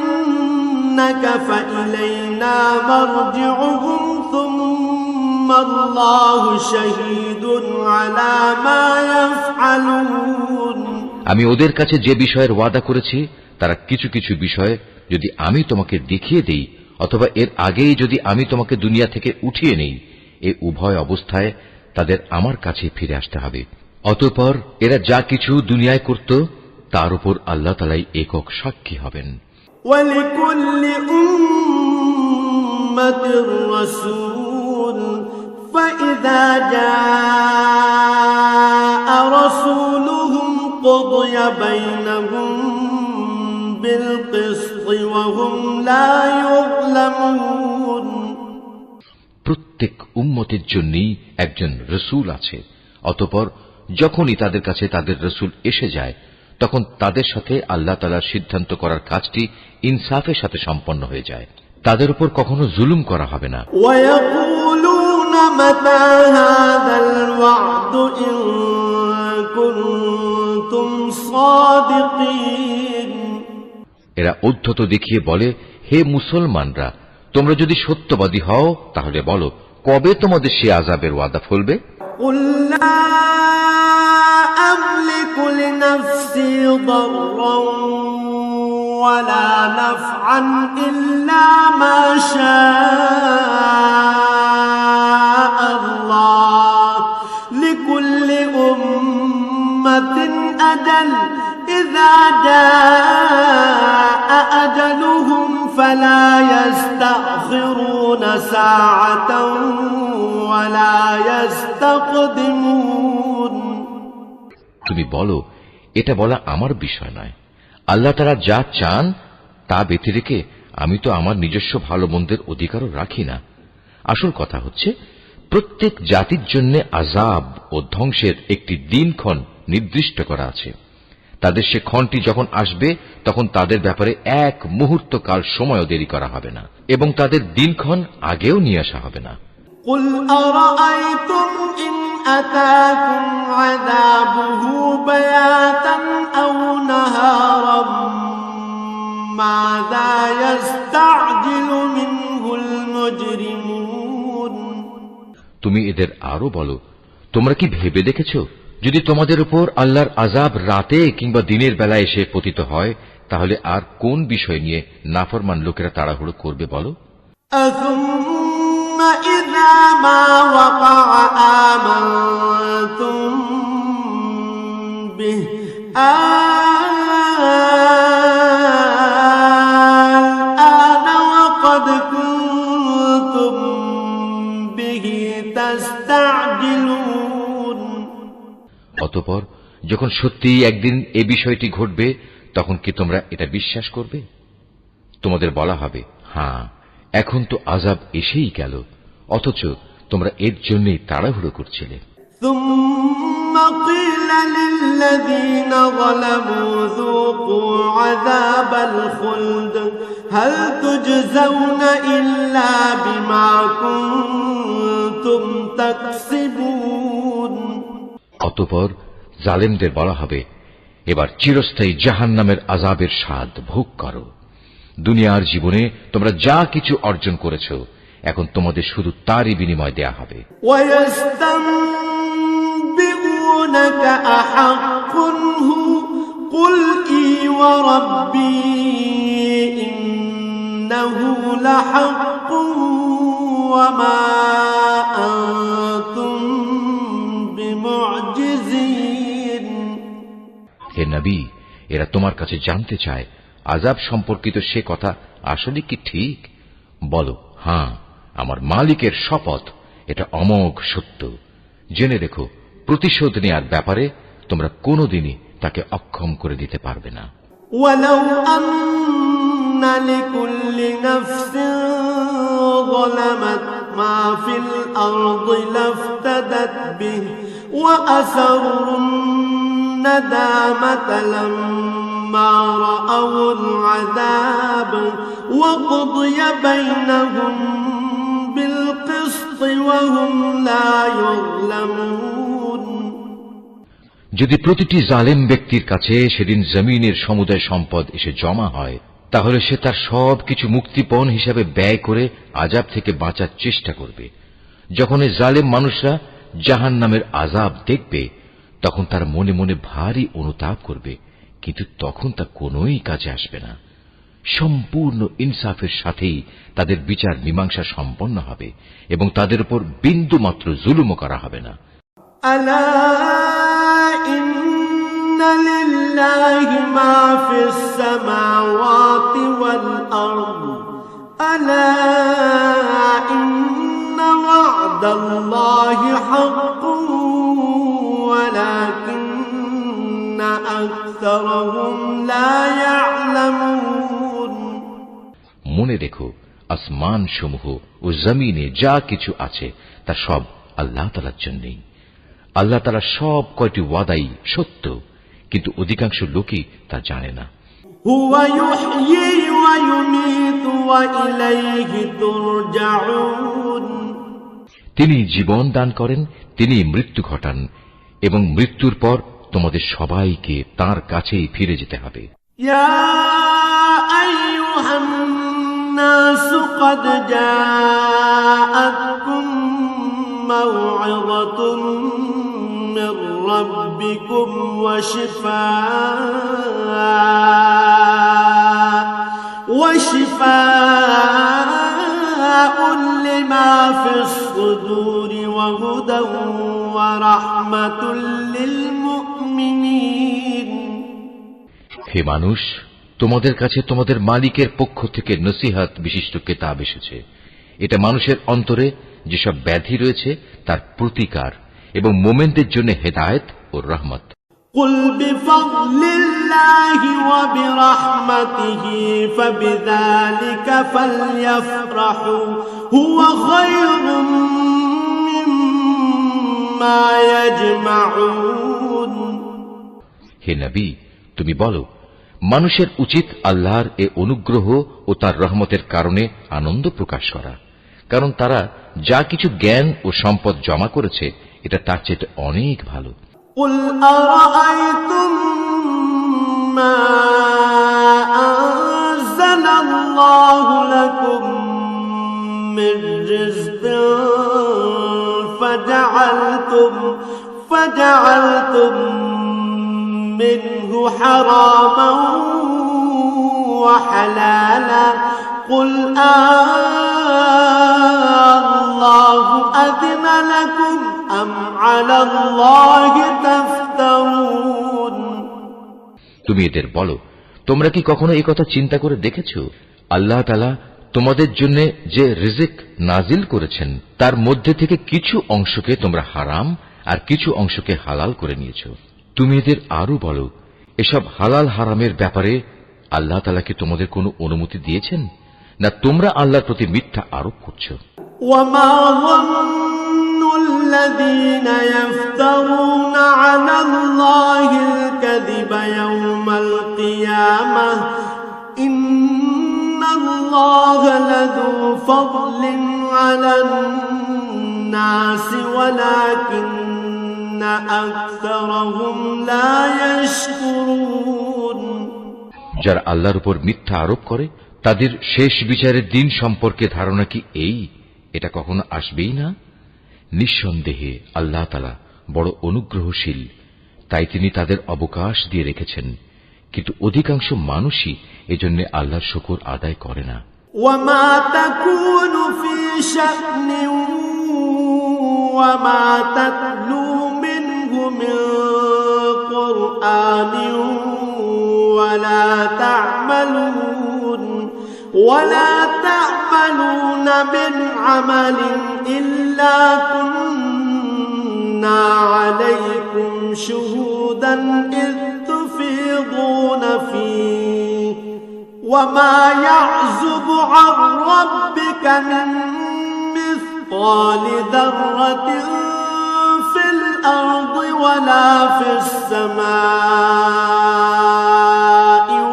نَتَوَفَّيَنَّكَ فَإِلَيْنَا مَرْجِعُهُمْ ثُمَّ اللَّهُ شَهِيدٌ عَلَى مَا يَفْعَلُونَ আমি ওদের কাছে যে বিষয়ের ওয়াদা করেছি তারা কিছু কিছু বিষয় যদি আমি তোমাকে দেখিয়ে দেই অথবা এর আগেই যদি আমি তোমাকে দুনিয়া থেকে উঠিয়ে নেই এই উভয় অবস্থায় তাদের আমার কাছে ফিরে আসতে হবে অতঃপর এরা যা কিছু দুনিয়ায় করত তার উপর আল্লাহ তাআলাই একক সাক্ষী হবেন وَلِكُلِّ أُمَّةٍ رَّسُولٌ فَإِذَا جَاءَ رسولهم قضي بينهم بالقسط وهم لا يظلمون প্রত্যেক উম্মতের জন্যই একজন রসুল আছে, অতঃপর যখনই তাদের কাছে তাদের রসুল এসে যায় তখন তাদের সাথে আল্লাহ তাআলার সিদ্ধান্ত করার কাজটি ইনসাফের সাথে সম্পন্ন হয়ে যায়। তাদের উপর কখনো জুলুম করা হবে না। ويقولون متى هذا الوعد إن كنتم صادقين এরা ঔদ্ধত্য দেখিয়ে বলে, হে মুসলমানরা, তোমরা যদি সত্যবাদী হও তাহলে বলো, কবে তোমাদের সে আযাবের ওয়াদা ফলবে? قل لا أملك لنفسي ضرا ولا نفعا إلا ما شاء الله لكل أمة أجل إذا جاء أجلهم فلا يستأخرون ساعة ولا يستقدمون তুমি বলো, এটা বলা আমার বিষয় নয়। আল্লাহ তাআলা যা চান তা ব্যতি রেখে আমি তো আমার নিজস্ব ভালো মন্দের অধিকারও রাখি না। আসল কথা হচ্ছে, প্রত্যেক জাতির জন্য আযাব ও ধ্বংসের একটি দিনক্ষণ নির্দিষ্ট করা আছে। তাদের সে ক্ষণটি যখন আসবে তখন তাদের ব্যাপারে এক মুহূর্ত কাল সময়ও দেরি করা হবে না, এবং তাদের দিনক্ষণ আগেও নিয়ে আসা হবে না। قل أرأيتم إن أتاكم عذابه بياتا أو نهارا ماذا يستعجل منه المجرمون তুমি এদের আরো বলো, তোমরা কি ভেবে দেখেছ, যদি তোমাদের উপর আল্লাহর আযাব রাতে কিংবা দিনের বেলা এসে পতিত হয় তাহলে আর কোন বিষয় নিয়ে নাফরমান লোকেরা তাড়াহুড়ো করবে বলো? أثم إذا ما وقع آمنتم به الآن وقد كنتم به تستعجلون অতঃপর যখন সত্যিই একদিন এই বিষয়টি ঘটবে তখন কি তোমরা এটা বিশ্বাস করবে? তোমাদের বলা হবে, হ্যাঁ, এখন তো আযাব এসেই গেল, অথচ তোমরা এর জন্যই তাড়াহুড়ো করছিলে। ثم قيل للذين ظلموا ذوقوا عذاب الخلد هل تجزون إلا بما كنتم تكسبون অতঃপর জালেমদের বলা হবে, এবার চিরস্থায়ী জাহান্নামের আযাবের স্বাদ ভোগ করো। দুনিয়ার জীবনে তোমরা যা কিছু অর্জন করেছো এখন তোমাদের শুধু তারই বিনিময় দেয়া হবে। ويستنبئونك أحق هو قل إي وربي إنه لحق وما أنتم بمعجزين হে নবী, এরা তোমার কাছে জানতে চায় আযাব সম্পর্কিত সে কথা আসলে কি ঠিক? বলো, হ্যাঁ, আমার মালিকের শপথ, এটা অমোঘ সত্য। জেনে রেখো, প্রতিশোধ নেয়ার ব্যাপারে তোমরা কোনোদিনই তাকে অক্ষম করে দিতে পারবে না। ولو أن لكل نفس ظلمت ما في الأرض لافتدت به وأسروا الندامة لما رأوا العذاب وقضي بينهم بالقسط وهم لا يظلمون যদি প্রতিটি জালেম ব্যক্তির কাছে সেদিন জমিনের সমুদায় সম্পদ এসে জমা হয় তাহলে সে তার সবকিছু মুক্তিপণ হিসাবে ব্যয় করে আযাব থেকে বাঁচার চেষ্টা করবে। যখন এই জালেম মানুষরা জাহান্নামের আযাব দেখবে তখন তার মনে মনে ভারী অনুতাপ করবে, কিন্তু তখন তা কোনোই কাজে আসবে না। সম্পূর্ণ ইনসাফের সাথেই তাদের বিচার মীমাংসা সম্পন্ন হবে এবং তাদের উপর বিন্দু মাত্র জুলুমও করা হবে না। ألا إن لله ما في السماوات والأرض ألا إن وعد الله حق ولكن أكثرهم لا يعلمون মনে রেখো, আসমান সমূহ ও জমিনে যা কিছু আছে তা সব আল্লাহ তাআলার জন্যই। আল্লাহ তাআলা সব কয়টি ওয়াদাই সত্য, কিন্তু অধিকাংশ লোকই তা জানে না। هو يحيي ويميت وإليه ترجعون তিনি জীবন দান করেন, তিনি মৃত্যু ঘটান, এবং মৃত্যুর পর তোমাদের সবাইকে তাঁর কাছেই ফিরে যেতে হবে। يا أيها الناس قد جاءتكم موعظة من ربكم وشفاء لما في الصدور وهدى ورحمة للمؤمنين হে মানুষ, তোমাদের কাছে তোমাদের মালিকের পক্ষ থেকে নসিহত বিশিষ্ট কিতাব এসেছে। এটা মানুষের অন্তরে যেসব ব্যাধি রয়েছে তার প্রতিকার এবং মোমেনদের জন্য হেদায়েত ও রহমত। قل بفضل الله وبرحمته فبذلك فليفرحوا هو خير مما يجمعون হে নবী, তুমি বলো, মানুষের উচিত আল্লাহর এ অনুগ্রহ ও তার রহমতের কারণে আনন্দ প্রকাশ করা, কারণ তারা যা কিছু জ্ঞান ও সম্পদ জমা করেছে এটা তার চেয়ে অনেক ভালো। قل أرأيتم ما أنزل الله لكم من رزق فجعلتم منه حراما وحلالا قل الله أذن لكم أم على الله تفترون তুমি এদের বলো, তোমরা কি কখনো এই কথা চিন্তা করে দেখেছো, আল্লাহ তাআলা তোমাদের জন্য যে রিজিক নাজিল করেছেন তার মধ্যে থেকে কিছু অংশকে তোমরা হারাম আর কিছু অংশকে হালাল করে নিয়েছো। তুমি এদের আরো বলো, এসব হালাল হারামের ব্যাপারে আল্লাহ তাআলা কি তোমাদের কোনো অনুমতি দিয়েছেন, না তোমরা আল্লাহর প্রতি মিথ্যা আরোপ করছো? وما ظن الذين يفترون على الله الكذب يوم القيامة إن الله لذو فضل على الناس ولكن أكثرهم لا يشكرون যারা আল্লাহর উপর মিথ্যা আরোপ করে তাদের শেষ বিচারের দিন সম্পর্কে ধারণা কি এই, এটা কখনো আসবেই না? নিঃসন্দেহে আল্লাহ তাআলা বড় অনুগ্রহশীল, তাই তিনি তাদের অবকাশ দিয়ে রেখেছেন, কিন্তু অধিকাংশ মানুষই এজন্য আল্লাহর শুকর আদায় করে না। وما تكون في شأن وما تتلو منه من قرآن ولا تعملون من عمل إلا كنا عليكم شهودا إذ تفيضون فيه وما يعزب عن ربك من مثقال ذرة في الأرض ولا في السماء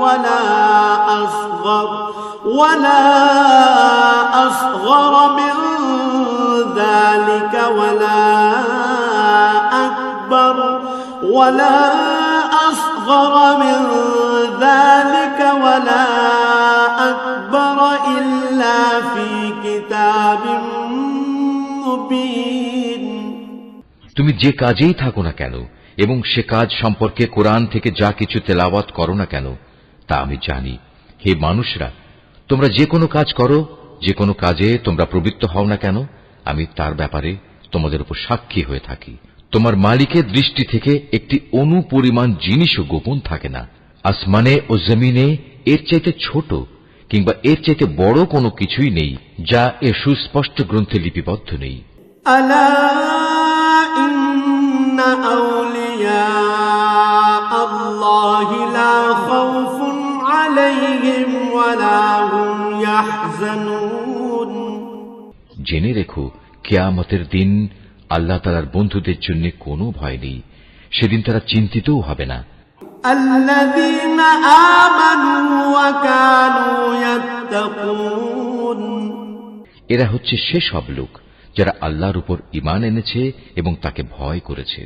ولا أصغر من ذلك ولا أصغر من ذلك ولا أكبر إلا في كتاب مبين তুমি যে কাজেই থাকো না কেন এবং সে কাজ সম্পর্কে কোরআন থেকে যা কিছু তেলাওয়াত করো না কেন তা আমি জানি। হে মানুষরা, তোমরা যে কোনো কাজ করো, যে কোনো কাজে তোমরা প্রবৃত্ত হও না কেন, আমি তার ব্যাপারে তোমাদের উপর সাক্ষী হয়ে থাকি। তোমার মালিকের দৃষ্টি থেকে একটি অণু পরিমাণ জিনিসও গোপন থাকে না। আসমানে ও জমিনে এর চাইতে ছোট কিংবা এর চাইতে বড় কোনো কিছুই নেই যা এর সুস্পষ্ট গ্রন্থে লিপিবদ্ধ নেই। আলা ইন্না আউলিয়া আল্লাহ الله لا خوف عليهم ولا هم يحزنون জেনে রেখো কিয়ামতের দিন আল্লাহ তাআলার বন্ধুদের জন্য কোনো ভয় নেই, সেদিন তারা চিন্তিতও হবে না। الذين آمنوا وكانوا يتقون এরা হচ্ছে সেসব লোক যারা আল্লাহর উপর ঈমান এনেছে এবং তাকে ভয় করেছে।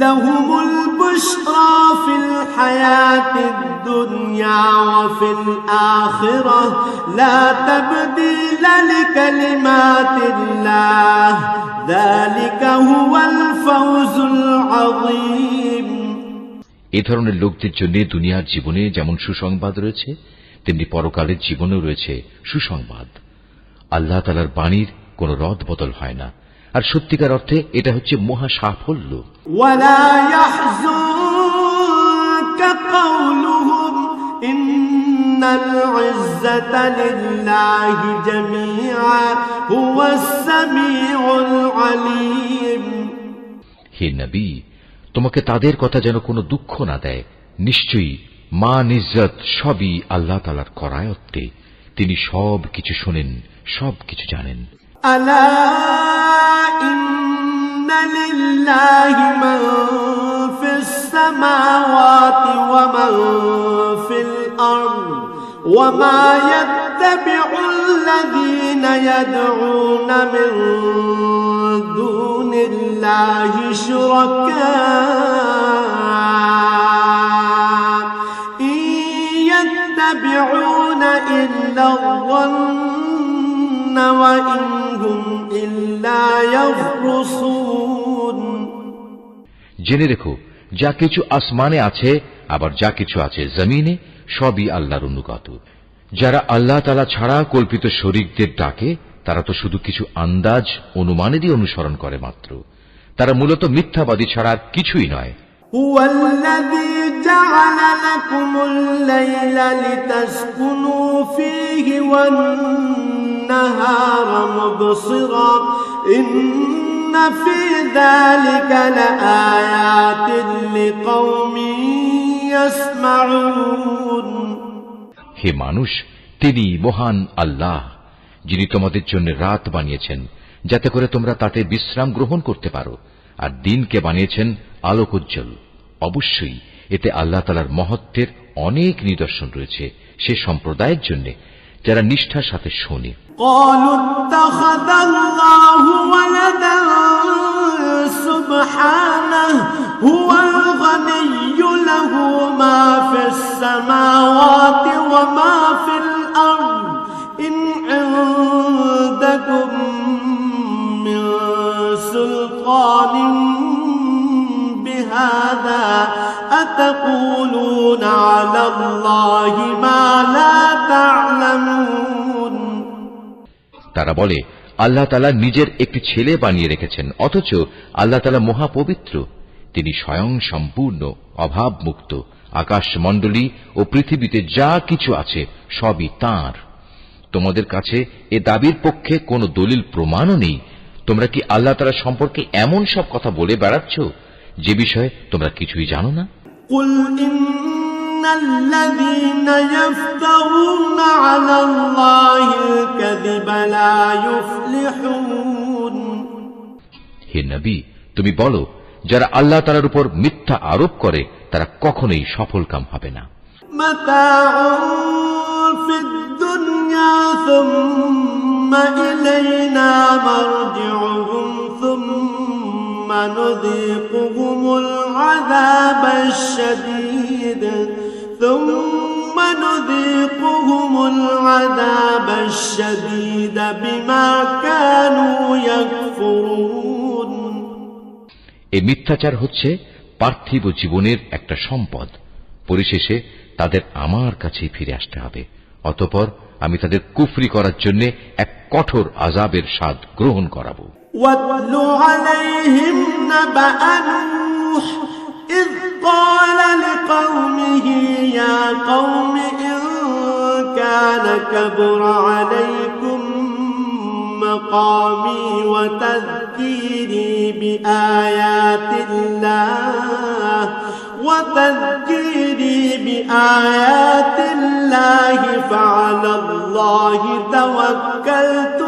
لهم البشرى في الحياة الدنيا وفي الآخرة لا تبديل لكلمات الله ذلك هو الفوز العظيم এ ধরনের লোকদের জন্য দুনিয়ার জীবনে যেমন সুসংবাদ রয়েছে, তেমনি পরকালের জীবনেও রয়েছে সুসংবাদ। আল্লাহ তাআলার বাণীর কোনো রদ বদল হয় না, আর সত্যিকার অর্থে এটা হচ্ছে মহা সাফল্য। ولا يحزنك قولهم إن العزة لله جميعا هو السميع العليم হে নবী, তোমাকে তাদের কথা যেন কোনো দুঃখ না দেয়। নিশ্চয়ই মান ইজ্জত সবই আল্লাহ তাআলার করায়ত্তে, তিনি সব কিছু শোনেন, সব কিছু জানেন। ألا إن لله من في السماوات ومن في الأرض وما يتبع الذين يدعون من دون الله شركاء إن يتبعون إلا الظن وإن هم إلا يخرصون জেনে রেখো যা কিছু আসমানে আছে আবার যা কিছু আছে জমিনে সবই আল্লাহর অনুগত। যারা আল্লাহ তাআলা ছাড়া কল্পিত শরীকদের ডাকে তারা তো শুধু কিছু আন্দাজ অনুমানেরই অনুসরণ করে মাত্র। তারা মূলত মিথ্যাবাদী ছাড়া আর কিছুই নয়। هو الذي جعل لكم الليل لتسكنوا فيه والنهار مبصرا إن في ذلك لآيات لقوم يسمعون হে মানুষ, তিনি মহান আল্লাহ, যিনি তোমাদের জন্য রাত বানিয়েছেন যাতে করে তোমরা তাতে বিশ্রাম গ্রহণ করতে পারো, আর দিনকে বানিয়েছেন আলোকোজ্জ্বল। অবশ্যই এতে আল্লাহ তাআলার মহত্বের অনেক নিদর্শন রয়েছে সে সম্প্রদায়ের জন্য যারা নিষ্ঠার সাথে শোনে। قالوا اتخذ الله ولدا سبحانه هو الغني له ما في السماوات وما في الأرض إن عندكم من سلطان بهذا أتقولون على الله ما لا تعلمون তারা বলে আল্লাহ তাআলা নিজের একটি ছেলে বানিয়ে রেখেছেন, অথচ আল্লাহ তাআলা মহাপবিত্র, তিনি স্বয়ং সম্পূর্ণ অভাবমুক্ত। আকাশমণ্ডলী ও পৃথিবীতে যা কিছু আছে সবই তাঁর। তোমাদের কাছে এ দাবির পক্ষে কোনো দলিল প্রমাণও নেই। তোমরা কি আল্লাহ তাআলা সম্পর্কে এমন সব কথা বলে বেড়াচ্ছ যে বিষয়ে তোমরা কিছুই জানো না? قل إن الذين يفترون على الله الكذب لا يفلحون হে নবী, তুমি বলো যারা আল্লাহ তাআলার উপর মিথ্যা আরোপ করে তারা কখনোই সফলকাম হবে না। متاع في الدنيا ثم إلينا مرجعهم ثم نذيقهم العذاب الشديد بما كانوا يكفرون এই মিথ্যাচার হচ্ছে পার্থিব জীবনের একটা সম্পদ। পরিশেষে তাদের আমার কাছেই ফিরে আসতে হবে, অতঃপর আমি তাদের কুফরি করার জন্য এক কঠোর আযাবের স্বাদ গ্রহণ করাবো। واتل عليهم نبأ نوح إذ قال لقومه يا قوم إن كان كبر عليكم مقامي وتذكيري بآيات الله وتذكيري بآيات الله فعلى الله توكلت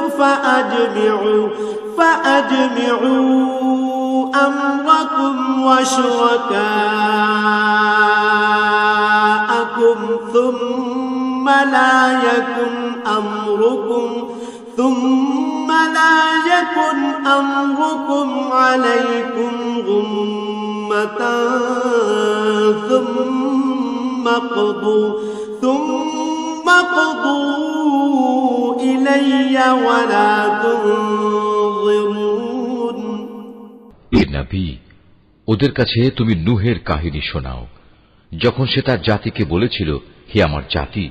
فأجمعوا أمركم وشركاءكم ثم لا يكن أمركم عليكم غمة ثم قضوا إلي ولا تنظرون এ নবী, ওদের কাছে তুমি নূহের কাহিনী শোনাও, যখন সে তার জাতিকে বলেছিল, হে আমার জাতি,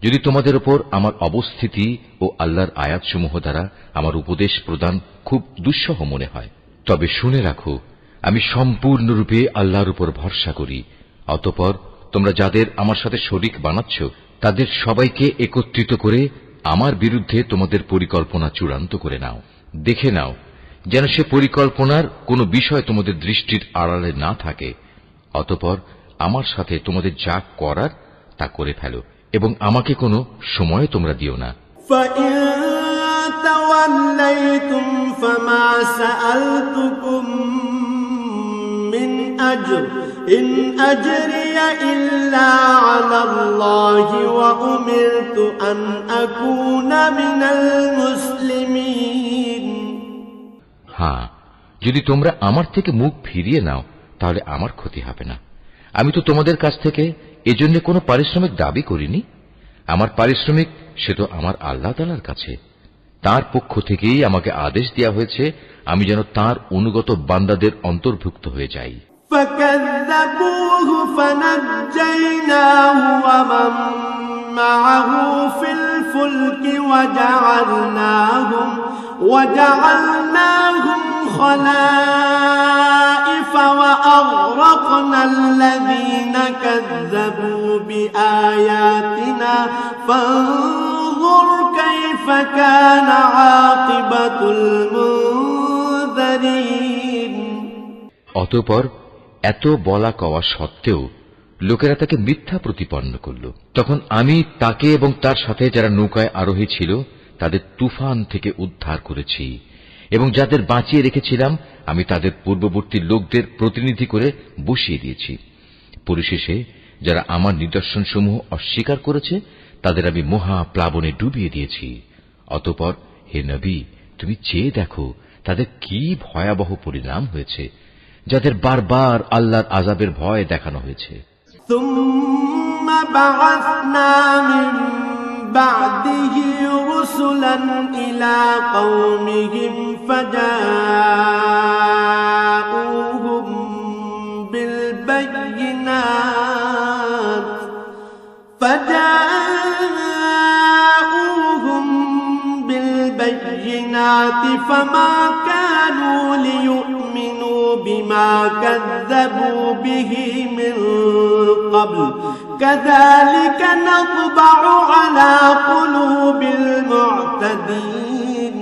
যদি তোমাদের উপর আমার অবস্থিতি ও আল্লাহর আয়াতসমূহ দ্বারা আমার উপদেশ প্রদান খুব দুঃসহ মনে হয়, তবে শুনে রাখো, আমি সম্পূর্ণরূপে আল্লাহর উপর ভরসা করি। অতঃপর তোমরা যাদের আমার সাথে শরীক বানাচ্ছ, তাদের সবাইকে একত্রিত করে আমার বিরুদ্ধে তোমাদের পরিকল্পনা চূড়ান্ত করে নাও। দেখে নাও যেন সে পরিকল্পনার কোনো বিষয় তোমাদের দৃষ্টির আড়ালে না থাকে। অতঃপর আমার সাথে তোমাদের যা করার তা করে ফেলো এবং আমাকে কোনো সময় তোমরা দিও না। فَإِن تَوَلَّيْتُمْ فَمَا سَأَلْتُكُم مِّنْ أَجْرٍ إِنْ أَجْرِيَ إِلَّا عَلَى اللَّهِ وَأُمِرْتُ أَنْ أَكُونَ مِنَ الْمُسْلِمِينَ। হ্যাঁ, যদি তোমরা আমার থেকে মুখ ফিরিয়ে নাও তাহলে আমার ক্ষতি হবে না। আমি তো তোমাদের কাছ থেকে এজন্য কোনো পারিশ্রমিক দাবি করিনি। আমার পারিশ্রমিক সে তো আমার আল্লাহ তাআলার কাছে। তার পক্ষ থেকেই আমাকে আদেশ দেওয়া হয়েছে আমি যেন তার অনুগত বান্দাদের অন্তর্ভুক্ত হয়ে যাই। فَكَذَّبُوهُ فَنَجَّيْنَاهُ وَمَن مَّعَهُ فِي الْفُلْكِ وَجَعَلْنَاهُمْ خَلَائِفَ وَأَغْرَقْنَا الَّذِينَ كَذَّبُوا بِآيَاتِنَا فَانظُرْ كَيْفَ كَانَ عَاقِبَةُ الْمُنذَرِينَ। অতঃপর এত বলা কওয়া সত্ত্বেও লোকেরা তাকে মিথ্যা প্রতিপন্ন করল। তখন আমি তাকে এবং তার সাথে যারা নৌকায় আরোহী ছিল তাদের তুফান থেকে উদ্ধার করেছি এবং যাদের বাঁচিয়ে রেখেছিলাম আমি তাদের পূর্ববর্তী লোকদের প্রতিনিধি করে বসিয়ে দিয়েছি। পরিশেষে যারা আমার নিদর্শনসমূহ অস্বীকার করেছে তাদের আমি মহা প্লাবনে ডুবিয়ে দিয়েছি। অতঃপর হে নবী, তুমি চেয়ে দেখো তাদের কি ভয়াবহ পরিণাম হয়েছে, যাদের বারবার আল্লাহর আযাবের ভয় দেখানো হয়েছে। ثُمَّ بَعَثْنَا مِن بَعْدِهِ رُسُلًا إِلَى قَوْمِهِمْ فَجَاءُوهُم بِالْبَيِّنَاتِ فَمَا كَانُوا لِيُؤْمِنُوا بِمَا كَذَّبُوا بِهِ مِن قَبْلُ كَذَلِكَ نَطْبَعُ عَلَى قُلُوبِ الْمُعْتَدِينَ।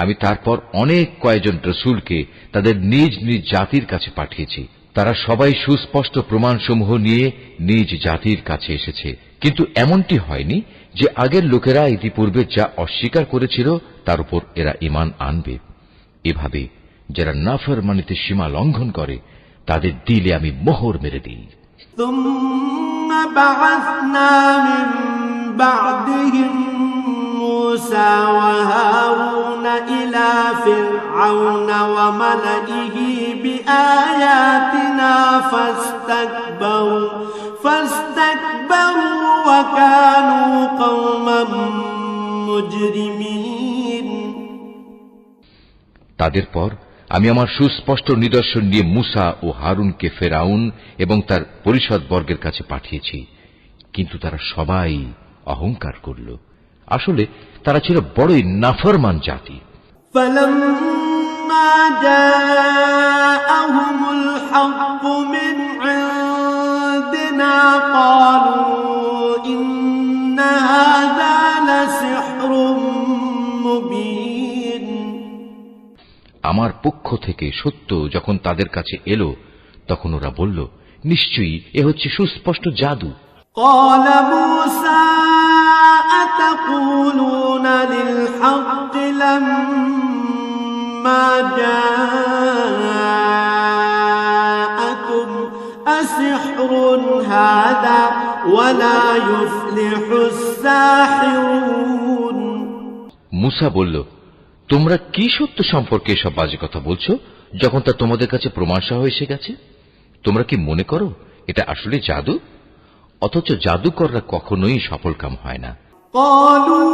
আমি তারপর অনেক কয়েকজন রাসূলকে তাদের নিজ নিজ জাতির কাছে পাঠিয়েছি। তারা সবাই সুস্পষ্ট প্রমাণসমূহ নিয়ে নিজ জাতির কাছে এসেছে, কিন্তু এমনটি হয়নি যে আগের লোকেরা ইতিপূর্বে যা অস্বীকার করেছিল তার উপর এরা ঈমান আনবে। এভাবে যারা নাফরমানিতে সীমা লঙ্ঘন করে তাদের দিলে আমি মোহর মেরে দিই। ثُمَّ بَعَثْنَا مِن بَعْدِهِم مُوسَى وَهَارُونَ إِلَى فِرْعَوْنَ وَمَلَئِهِ بِآيَاتِنَا فَاسْتَكْبَرُوا وَكَانُوا قَوْمًا مُجْرِمِينَ। তাদের পর আমি আমার সুস্পষ্ট নিদর্শন নিয়ে মুসা ও হারুনকে ফেরাউন এবং তার পরিষদ বর্গের কাছে পাঠিয়েছি, কিন্তু তারা সবাই অহংকার করল। আসলে তারা ছিল বড়ই নাফরমান জাতি। فَلَمَّا جَاءَهُمُ الْحَقُّ مِنْ عِندِنَا قَالُوا إِنَّ هَذَا لَسِحْرٌ مُبِينٌ। আমার পক্ষ থেকে সত্য যখন তাদের কাছে এলো তখন ওরা বলল, নিশ্চয়ই এ হচ্ছে সুস্পষ্ট জাদু। قال موسى أتقولون للحق لما جاءكم أسحر هذا ولا يفلح الساحرون। মুসা বলল, তোমরা কি সত্য সম্পর্কে এসব বাজে কথা বলছো যখন তা তোমাদের কাছে প্রমাণ সহ এসে গেছে? তোমরা কি মনে করো এটা আসলে জাদু? অথচ জাদুকররা কখনোই সফলকাম হয় না। قالوا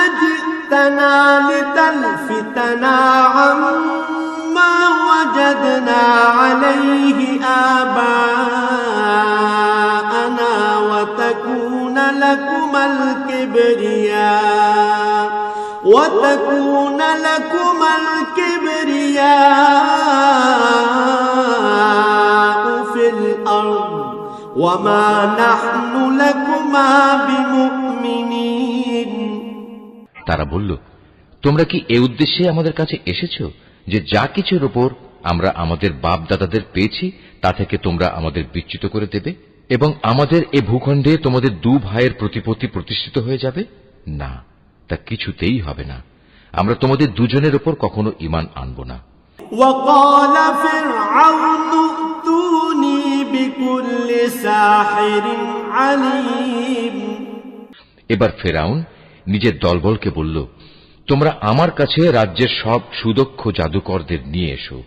أجئتنا لتلفتنا عما وجدنا عليه آباءنا وتكون لكما الكبرياء في الأرض وما نحن لكما بمؤمنين। তারা বলল, তোমরা কি এই উদ্দেশ্যে আমাদের কাছে এসেছো যে যা কিছুর উপর আমরা আমাদের বাপ দাদাদের পেয়েছি তা থেকে তোমরা আমাদের বিচ্যুত করে দেবে এবং আমাদের এ ভূখণ্ডে তোমাদের দু ভাইয়ের প্রতিপত্তি প্রতিষ্ঠিত হয়ে যাবে? না, তা কিছুতেই হবে না। আমরা তোমাদের দুজনের উপর কখনো ঈমান আনব না। وقال فرعون ائتوني بكل ساحر عليم। এবার ফেরাউন নিজের দলবলকে বলল, তোমরা আমার কাছে রাজ্যের সব সুদক্ষ জাদুকরদের নিয়ে এসো।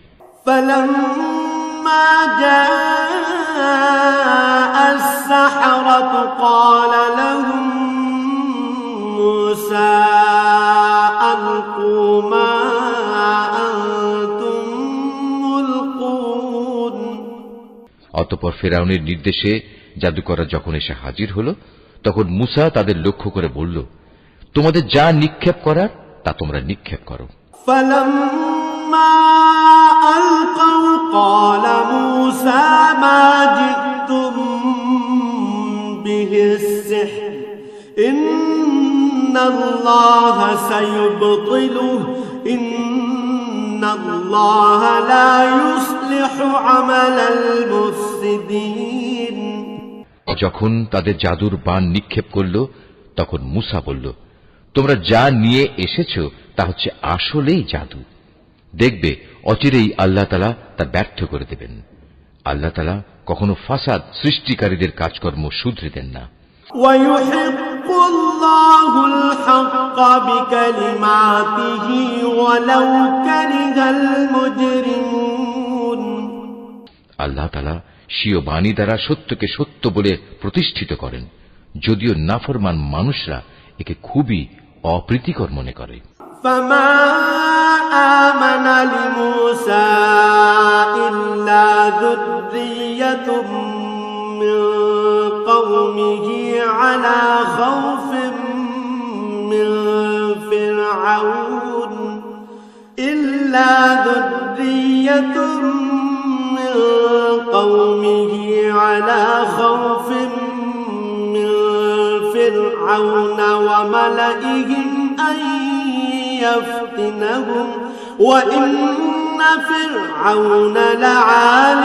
فلما جاء السحرة قال لهم موسى ألقوا ما أنتم ملقون। অতঃপর ফেরাউনের নির্দেশে জাদুকররা যখন এসে হাজির হল তখন মুসা তাদের লক্ষ্য করে বলল, তোমাদের যা নিক্ষেপ করার তা তোমরা নিক্ষেপ করো। فلما ألقوا قال موسى ما جئتم به السحر إن الله سيبطله إن الله لا يصلح عمل المفسدين। যখন তাদের জাদুর বাণ নিক্ষেপ করল তখন মুসা বলল, তোমরা যা নিয়ে এসেছো তা হচ্ছে আসলেই জাদু। দেখবে অচিরেই আল্লাহ তাআলা তা ব্যর্থ করে দেবেন। আল্লাহ তাআলা কখনো ফাসাদ সৃষ্টিকারীদের কাজকর্ম শুধরে দেন না। ويحق الله الحق بكلماته ولو كره المجرمون। আল্লাহ তাআলা স্বীয় বাণী দ্বারা সত্যকে সত্য বলে প্রতিষ্ঠিত করেন, যদিও নাফরমান মানুষরা একে খুবই অপ্রীতিকর মনে করে। فما آمن لموسى إلا ذرية من قومه على خوف من فرعون إلا ذرية من قومه على خوف من فرعون وملئهم أن يفتنهم وإن فرعون لعال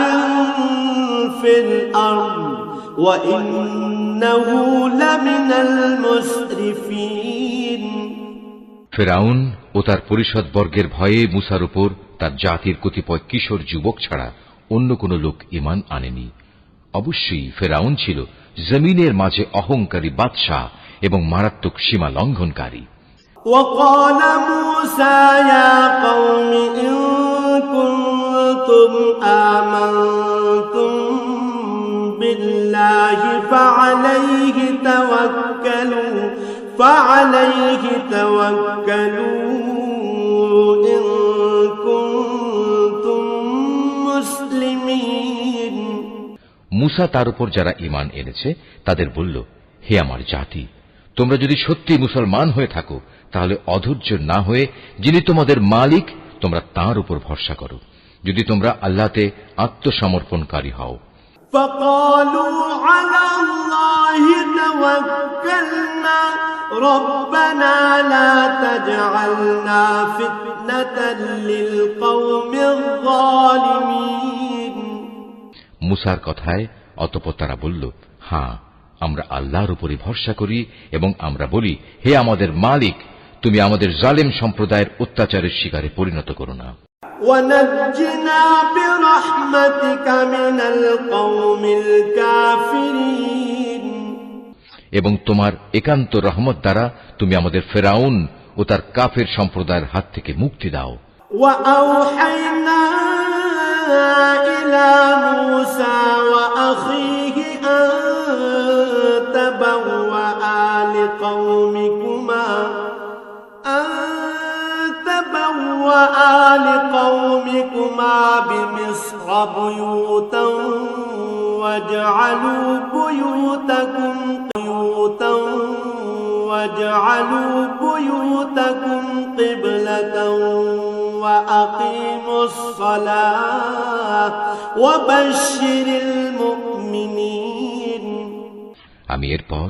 في الأرض وإنه لمن المسرفين। ফেরাউন ও তার পরিষদ বর্গের ভয়ে মুসার উপর তার জাতির কতিপয় কিশোর যুবক ছাড়া অন্য কোন লোক ঈমান আনেনি। অবশ্যই ফেরাউন ছিল জমিনের মাঝে অহংকারী বাদশাহ এবং মারাত্মক সীমা লঙ্ঘনকারী। وقال موسى يا قوم إن كنتم آمنتم بالله فعليه توكلوا إن كنتم مسلمين। মুসা তার উপর যারা ঈমান এনেছে তাদের বলল, হে আমার জাতি, তোমরা যদি সত্যি মুসলমান হয়ে থাকো তাহলে অধৈর্য না হয়ে যিনি তোমাদের মালিক তোমরা তাঁর উপর ভরসা করো, যদি তোমরা আল্লাহতে আত্মসমর্পণকারী হও। فقالوا على الله توكلنا ربنا لا تجعلنا فتنة للقوم الظالمين। মুসার কথায় অতঃপর তারা বলল, হ্যাঁ, আমরা আল্লাহর উপরই ভরসা করি এবং আমরা বলি, হে আমাদের মালিক, তুমি আমাদের জালেম সম্প্রদায়ের অত্যাচারের শিকারে পরিণত করো না। ونجنا برحمتك من القوم الكافرين এবং তোমার একান্ত রহমত দ্বারা তুমি আমাদের ফেরাউন ও তার কাফের সম্প্রদায়ের হাত থেকে মুক্তি দাও। وأوحينا إلى موسى وأخيه أن تبوأ لقومكما بمصر بيوتا واجعلوا بيوتكم قبلة وأقيموا الصلاة وبشر المؤمنين আমি এরপর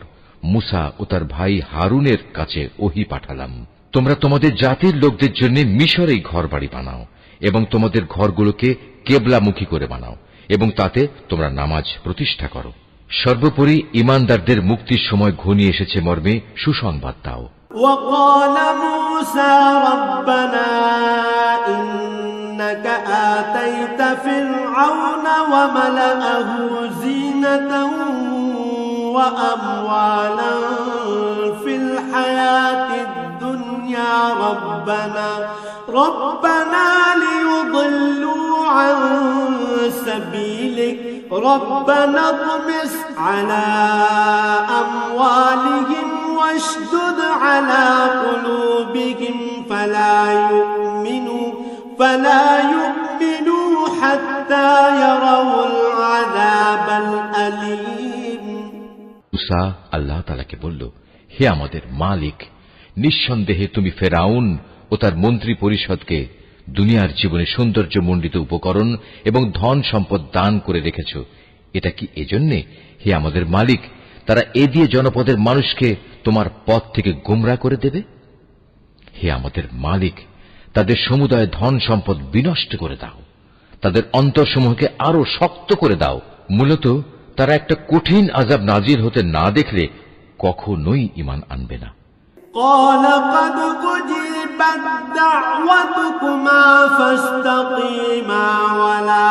মুসা ও তার ভাই হারুনের কাছে ওহী পাঠালাম, তোমরা তোমাদের জাতির লোকদের জন্য মিশরেই ঘরবাড়ি বানাও এবং তোমাদের ঘরগুলোকে কেবলামুখী করে বানাও এবং তাতে তোমরা নামাজ প্রতিষ্ঠা করো। সর্বোপরি ঈমানদারদের মুক্তির সময় ঘনিয়ে এসেছে মর্মে সুসংবাদ দাও। وقال موسى ربنا إنك آتيت فرعون وملأه زينة وأموالا في الحياة الدنيا ربنا ليضلوا عن سبيلك ربنا اطمس على أموالهم واشدد على قلوبهم فلا يؤمنوا حتى يروا العذاب الأليم মুসা আল্লাহ তাআলাকে বলল, হে আমাদের মালিক, নিঃসন্দেহে তুমি ফেরাউন ও তার মন্ত্রী পরিষদকে দুনিয়ার জীবনে সৌন্দর্যমণ্ডিত উপকরণ এবং ধন সম্পদ দান করে রেখেছ। এটা কি এজন্যে, হে আমাদের মালিক, তারা এ দিয়ে জনপদের মানুষকে তোমার পথ থেকে গোমরাহ করে দেবে? হে আমাদের মালিক, তাদের সমুদায় ধন সম্পদ বিনষ্ট করে দাও, তাদের অন্তরসমূহকে আরো শক্ত করে দাও। মূলত তারা একটা কঠিন আযাব নাজিল হতে না দেখলে কখনোই ঈমান আনবে না। قال قد أجيبت دعوتكما فاستقيما ولا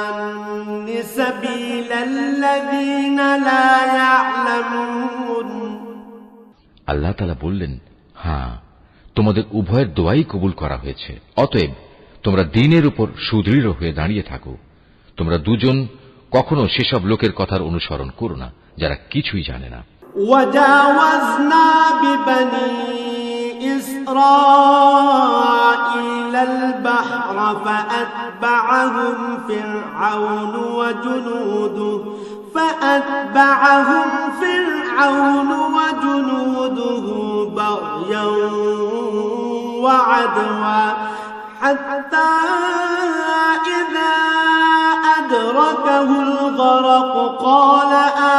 تتبعان سبيل الذين لا يعلمون আল্লাহ তাআলা বললেন, হ্যাঁ, তোমাদের উভয়ের দোয়াই কবুল করা হয়েছে, অতএব তোমরা দ্বীনের উপর সুদৃঢ় হয়ে দাঁড়িয়ে থাকো। তোমরা দুজন কখনো সেসব লোকের কথার অনুসরণ করো না যারা কিছুই জানে না। وجاوزنا ببني إسرائيل البحر فأتبعهم فرعون وجنوده بغيا وعدوا حتى إذا أدركه الغرق قال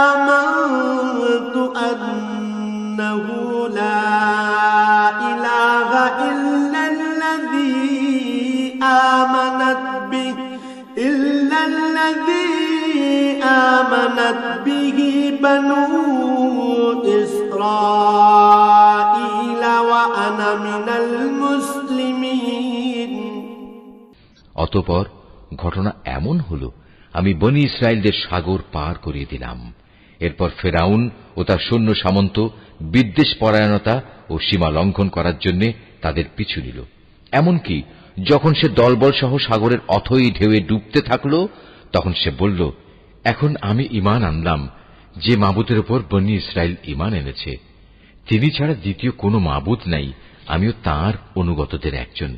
آمنت أنه لا إله إلا الذي آمنت به بنو إسرائيل وأنا من المسلمين অতঃপর ঘটনা এমন হল, আমি বনী ইসরায়েলদের সাগর পার করিয়ে দিলাম। এরপর ফেরাউন ও তার সৈন্য সামন্ত বিদ্বেষ পরায়ণতা ও সীমা লঙ্ঘন করার জন্য তাদের পিছু নিল। এমনকি যখন সে দলবল সহ সাগরের অথই ঢেউয়ে ডুবতে থাকল, তখন সে বলল, এখন আমি ঈমান আনলাম যে মাবুদের উপর বনী ইসরায়েল ঈমান এনেছে, তিনি ছাড়া দ্বিতীয় কোনো মাবুদ নাই, আমিও তাঁর অনুগতদের একজন।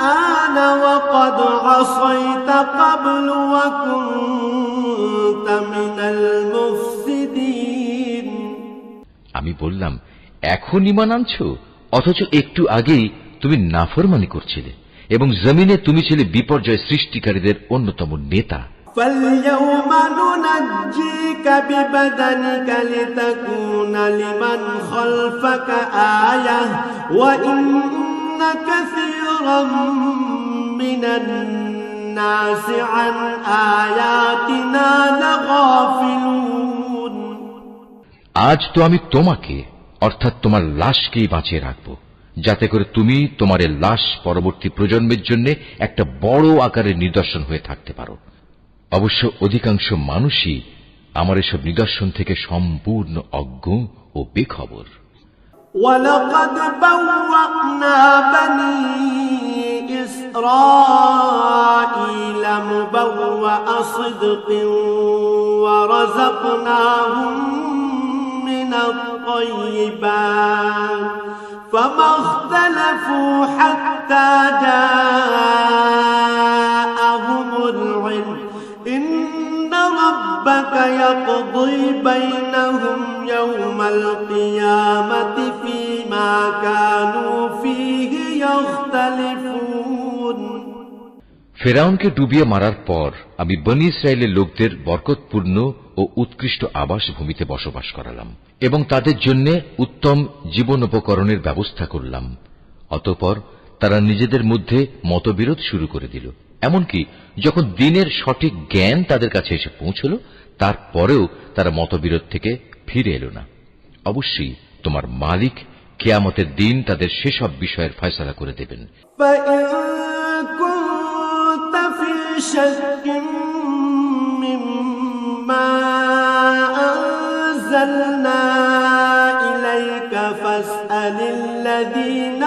الآن وقد عصيت قبل وكنت من المفسدين আমি বললাম, এখন ঈমান আনছো, অথচ একটু আগেই তুমি নাফরমানি করছিলে এবং জমিনে তুমি ছিলে বিপর্যয় সৃষ্টিকারীদের অন্যতম নেতা। فاليوم ننجيك ببدنك لتكون لمن خلفك آية وإن كثيرا من الناس عن آياتنا لغافلون আজ তো আমি তোমাকে অর্থাৎ তোমার লাশকেই বাঁচিয়ে রাখব, যাতে করে তুমি তোমার এই লাশ পরবর্তী প্রজন্মের জন্য একটা বড় আকারের নিদর্শন হয়ে থাকতে পারো। অবশ্য অধিকাংশ মানুষই আমার এসব নিদর্শন থেকে সম্পূর্ণ অজ্ঞ ও বেখবর। وَلَقَدْ بَوَّأْنَا بَنِي إِسْرَائِيلَ مُبَوَّأَ صِدْقٍ وَرَزَقْنَاهُم مِّنَ الطَّيِّبَاتِ فَمَا اخْتَلَفُوا حَتَّىٰ جَاءَهُمُ الْعِلْمُ إِنَّ رَبَّكَ يَقْضِي بَيْنَهُمْ يَوْمَ الْقِيَامَةِ فِيمَا كَانُوا فِيهِ يَخْتَلِفُونَ ফেরাউনকে ডুবিয়ে মারার পর আমি বনী ইসরায়েলের লোকদের বরকতপূর্ণ ও উৎকৃষ্ট আবাসভূমিতে বসবাস করালাম এবং তাদের জন্য উত্তম জীবনোপকরণের ব্যবস্থা করলাম। অতঃপর তারা নিজেদের মধ্যে মতবিরোধ শুরু করে দিল। এমনকি যখন দিনের সঠিক জ্ঞান তাদের কাছে এসে পৌঁছল, তারপরেও তারা মতবিরোধ থেকে ফিরে এলো না। অবশ্যই তোমার মালিক কিয়ামতের দিন তাদের সেসব বিষয়ের ফয়সালা করে দেবেন। شك مما أنزلنا إليك فاسأل الذين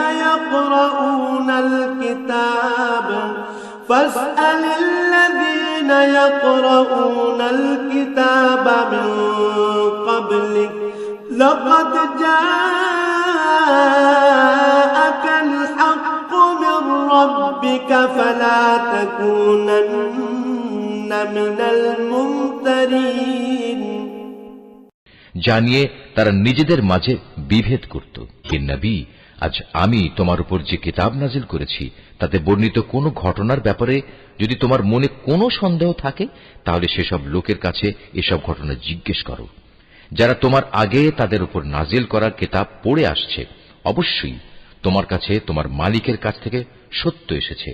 يقرؤون الكتاب من قبلك لقد جاءك الحق من ربك فلا تكونن من الممترين জানিয়ে তারা নিজেদের মাঝে বিভেদ করত। হে নবী, আজ আমি তোমার উপর যে কিতাব নাজিল করেছি তাতে বর্ণিত কোনো ঘটনার ব্যাপারে যদি তোমার মনে কোনো সন্দেহ থাকে, তাহলে সেসব লোকের কাছে এসব ঘটনা জিজ্ঞেস করো যারা তোমার আগে তাদের উপর নাজিল করা কিতাব পড়ে আসছে। অবশ্যই তোমার কাছে তোমার মালিকের কাছ থেকে সত্য এসেছে,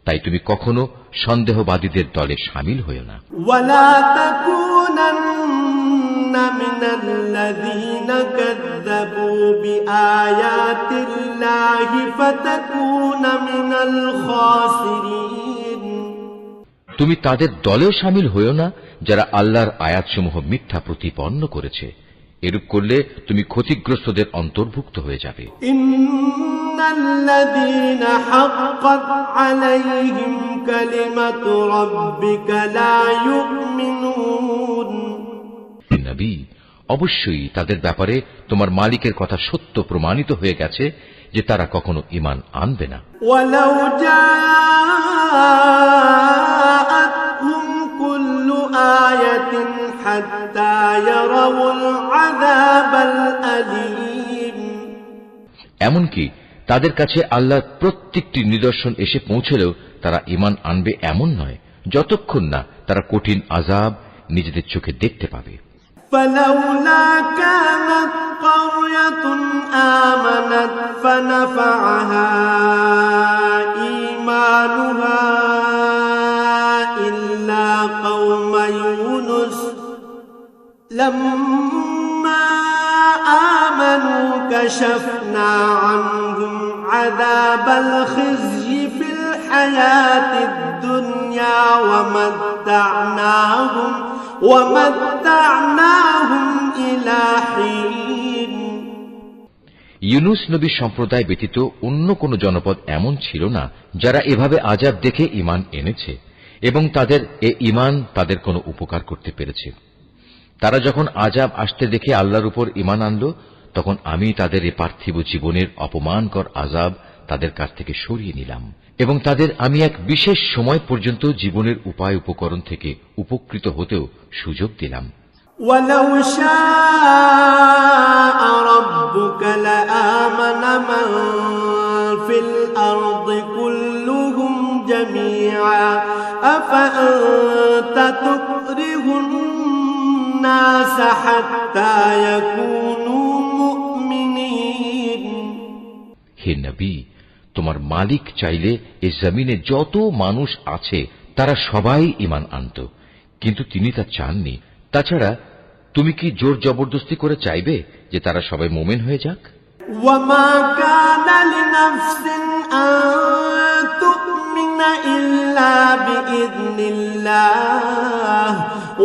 তাই তুমি কখনো সন্দেহবাদীদের দলে শামিল হয়ো না। ওয়ালা তাকুনান্না মিনাল্লাযীনা কাযযাবু বিআয়াতিল্লাহি ফাতাকুনা মিনাল খাসিরিন। তুমি তাদের দলেও শামিল হয়ো না যারা আল্লাহর আয়াতসমূহ মিথ্যা প্রতিপন্ন করেছে। এরূপ করলে তুমি ক্ষতিগ্রস্তদের অন্তর্ভুক্ত হয়ে যাবে। ইন্নাল্লাযীনা হাক্কাত আলাইহিম কালিমাতু রাব্বিকা লা ইউমিনুন। নবী, অবশ্যই তাদের ব্যাপারে তোমার মালিকের কথা সত্য প্রমাণিত হয়ে গেছে যে তারা কখনো ঈমান আনবে না। ওয়ালাউ জাআতহুম কুল্লু আয়াতিন হাত্তা ইয়ারাউল আযাবাল আলীম। এমনকি তাদের কাছে আল্লাহর প্রত্যেকটি নিদর্শন এসে পৌঁছলেও তারা ঈমান আনবে এমন নয়, যতক্ষণ না তারা কঠিন আযাব নিজেদের চোখে দেখতে পাবে। فلولا كانت قرية آمنت فنفعها إيمانها إلا قوم يونس لما آمنوا كشفنا عنهم عذاب الخزي في الحياة الدنيا ومتعناهم إلى حين। ইউনুস নবীর সম্প্রদায় ব্যতীত অন্য কোন জনপদ এমন ছিল না যারা এভাবে আযাব দেখে ঈমান এনেছে এবং তাদের এ ঈমান তাদের কোনো উপকার করতে পেরেছে। তারা যখন আযাব আসতে দেখে আল্লাহর উপর ঈমান আনল, তখন আমি তাদের এ পার্থিব জীবনের অপমানকর আযাব তাদের কাছ থেকে সরিয়ে নিলাম এবং তাদের আমি এক বিশেষ সময় পর্যন্ত জীবনের উপায় উপকরণ থেকে উপকৃত হতেও সুযোগ দিলাম। وَلَوْ شَاءَ رَبُّكَ لَآمَنَ مَن فِي الْأَرْضِ كُلُّهُمْ جَمِيعًا أَفَأَنتَ تُكْرِهُ النَّاسَ حَتَّى يَكُونُوا مُؤْمِنِينَ। হে নবী, তোমার মালিক চাইলে এই জমিনে যত মানুষ আছে তারা সবাই ঈমান আনত, কিন্তু তিনি তা চাননি। তাছাড়া তুমি কি জোর জবরদস্তি করে চাইবে যে তারা সবাই মুমিন হয়ে যাক? وما كان لنفس أن تؤمن إلا بإذن الله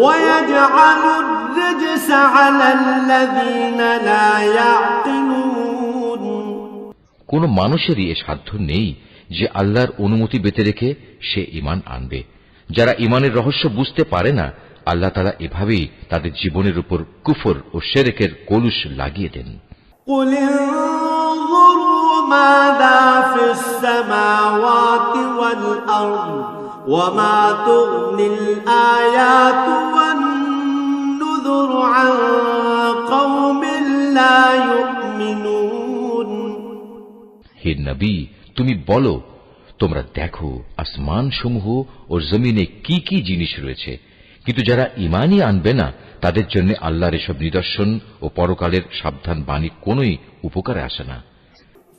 ويجعل الرجس على الذين لا يعقلون। কোন মানুষেরই এ সাধ্য নেই যে আল্লাহর অনুমতি বেঁধে রেখে সে ঈমান আনবে। যারা ঈমানের রহস্য বুঝতে পারে না, আল্লাহ তাআলা এভাবেই তাদের জীবনের উপর কুফর ও শিরকের কলুষ লাগিয়ে দেন। قل انظروا ماذا في السماوات والأرض وما تغني الآيات والنذر عن قوم لا يؤمنون। হে নবী, তুমি বলো, তোমরা দেখো আসমান সমূহ ও জমিনে কি কি জিনিস রয়েছে, কিন্তু যারা ঈমানই আনবে না তাদের জন্য আল্লাহর এসব নিদর্শন ও পরকালের সাবধান বাণী কোনই উপকারে আসে না।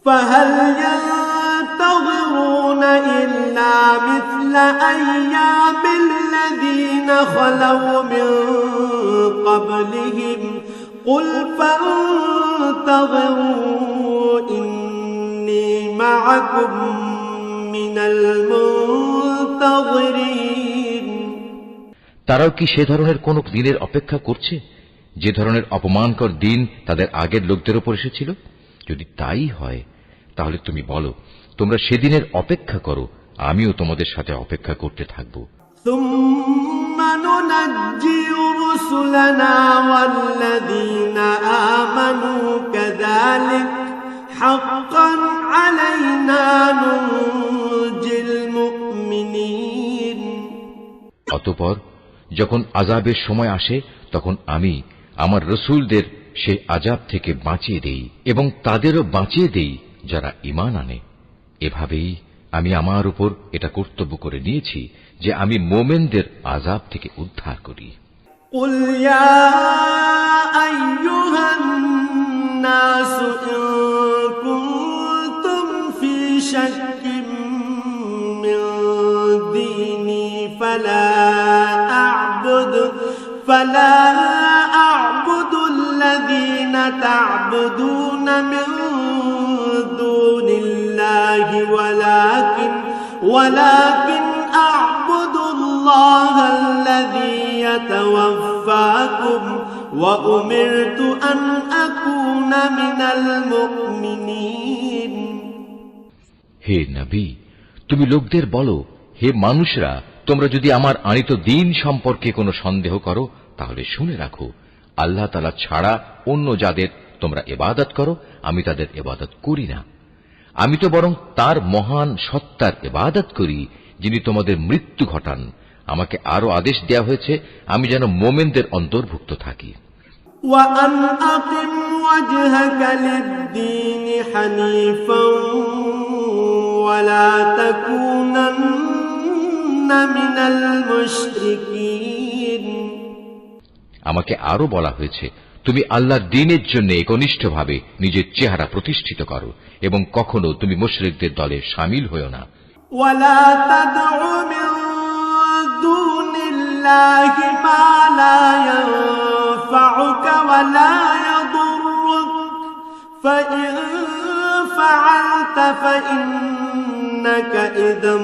فهل ينتظرون إلا مثل أيام الذين خلوا من قبلهم قل فانتظروا إني معكم من المنتظرين। তারাও কি সে ধরনের কোন দিনের অপেক্ষা করছে যে ধরনের অপমানকর দিন তাদের আগের লোকদের উপর এসেছিল? যদি তাই হয় তাহলে তুমি বলো, তোমরা সেদিনের অপেক্ষা করো, আমিও তোমাদের সাথে অপেক্ষা করতে থাকব। ثم ننجي رسلنا والذين آمنوا كذلك حقا علينا ننجي المؤمنين। অতঃপর যখন আযাবের সময় আসে তখন আমি আমার রাসূলদের সেই আযাব থেকে বাঁচিয়ে দেই এবং তাদেরও বাঁচিয়ে দেই যারা ঈমান আনে। এভাবেই আমি আমার উপর এটা কর্তব্য করে নিয়েছি যে আমি মুমিনদের আযাব থেকে উদ্ধার করি। قل يا أيها الناس إن كنتم في شك من ديني فلا أعبد الذين تعبدون من دون الله ولكن أعبد الله الذي يتوفاكم وأمرت أن أكون من المؤمنين। হে নবী, তুমি লোকদের বলো, হে মানুষরা, তোমরা যদি আমার আনিত দ্বীন সম্পর্কে কোনো সন্দেহ করো তাহলে শুনে রাখো, আল্লাহ তাআলা ছাড়া অন্য যাদের তোমরা ইবাদত করো আমি তাদের ইবাদত করি না। আমি তো বরং তার মহান সত্তার ইবাদত করি যিনি তোমাদের মৃত্যু ঘটান। আমাকে আরো আদেশ দেয়া হয়েছে আমি যেন মুমিনদের অন্তর্ভুক্ত থাকি। وأن أقم وجهك للدين حنيفا ولا تكونن من المشركين। আমাকে আরো বলা হয়েছে তুমি আল্লাহর দ্বীনের জন্য একনিষ্ঠভাবে নিজের চেহারা প্রতিষ্ঠিত করো এবং কখনো তুমি মুশরিকদের দলে শামিল হয়ো না। ولا تدع من دون الله ما لا ينفعك ولا يضرك فإن فعلت فإنك إذا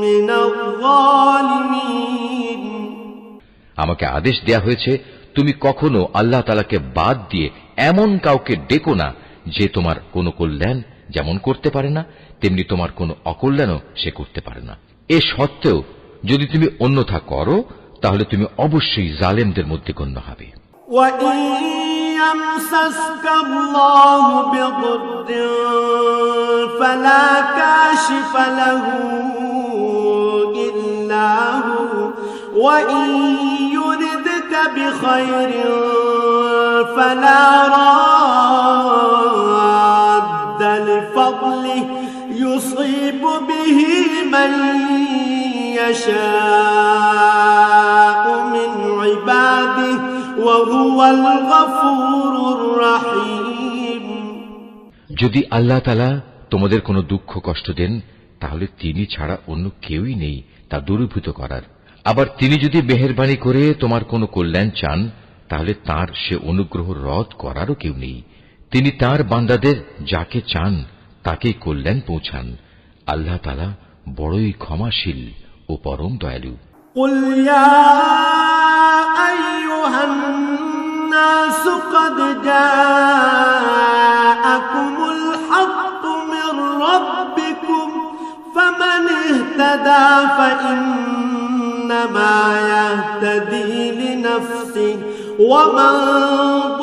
من الظالمين। আমাকে আদেশ দেয়া হয়েছে তুমি কখনো আল্লাহ তাআলাকে বাদ দিয়ে এমন কাউকে ডেকো না যে তোমার কোনো কল্যাণ যেমন করতে পারে না তেমনি তোমার কোনো অকল্যাণও সে করতে পারে না। এ সত্ত্বেও যদি তুমি অন্যথা করো তাহলে তুমি অবশ্যই জালেমদের মধ্যে গণ্য হবে। وَإِن يَمْسَسْكَ اللَّهُ بِضُرٍّ فَلَا كَاشِفَ لَهُ إِلَّا هُوَ وَإِن يُرِدْكَ بِخَيْرٍ فَلَا رَادَّ لِفَضْلِهِ يُصِيبُ بِهِ مَن يَشَاءُ مِنْ عِبَادِهِ وَهُوَ الْغَفُورُ الرَّحِيمُ। যদি আল্লাহ তাআলা তোমাদের কোনো দুঃখ কষ্ট দেন, তাহলে তিনি ছাড়া অন্য কেউই নেই তা দূরীভূত করার। আবার তিনি যদি মেহেরবানি করে তোমার কোনো কল্যাণ চান, তাহলে তার সে অনুগ্রহ রদ করারও কেউ নেই। তিনি তার বান্দাদের যাকে চান তাকেই কল্যাণ পৌঁছান। আল্লাহ তাআলা বড়ই ক্ষমাশীল ও পরম দয়ালু। قل يا أيها الناس قد جاءكم الحق من ربكم فمن اهتدى فإنما يهتدي لنفسه ومن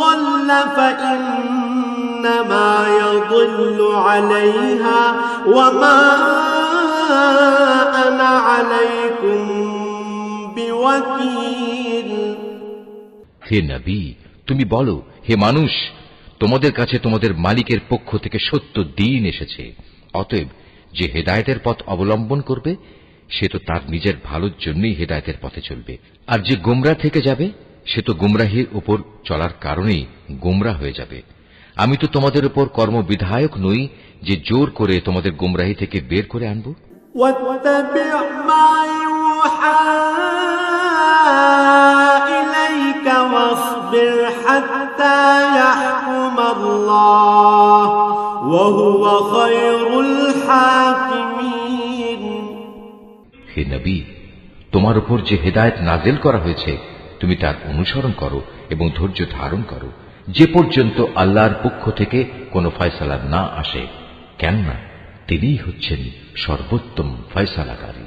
ضل فإنما يضل عليها وما أنا عليكم بوكيل। হে নবী, তুমি বলো, হে মানুষ, তোমাদের কাছে তোমাদের মালিকের পক্ষ থেকে সত্য দ্বীন এসেছে। অতএব যে হেদায়েতের পথ অবলম্বন করবে সে তো তার নিজের ভালোর জন্যই হেদায়েতের পথে চলবে, আর যে গোমরা থেকে যাবে সে তো গুমরাহির উপর চলার কারণেই গোমরা হয়ে যাবে। আমি তো তোমাদের উপর কর্মবিধায়ক নই যে জোর করে তোমাদের গুমরাহি থেকে বের করে আনব। واتبع ما يوحى إليك واصبر حتى يحكم الله وهو خير الحاكمين। হে নবী, তোমার উপর যে হেদায়েত নাজিল করা হয়েছে তুমি তার অনুসরণ করো এবং ধৈর্য ধারণ করো যে পর্যন্ত আল্লাহর পক্ষ থেকে কোনো ফয়সালা না আসে, কেননা তিনিই হচ্ছেন সর্বোত্তম ফয়সালাকারী।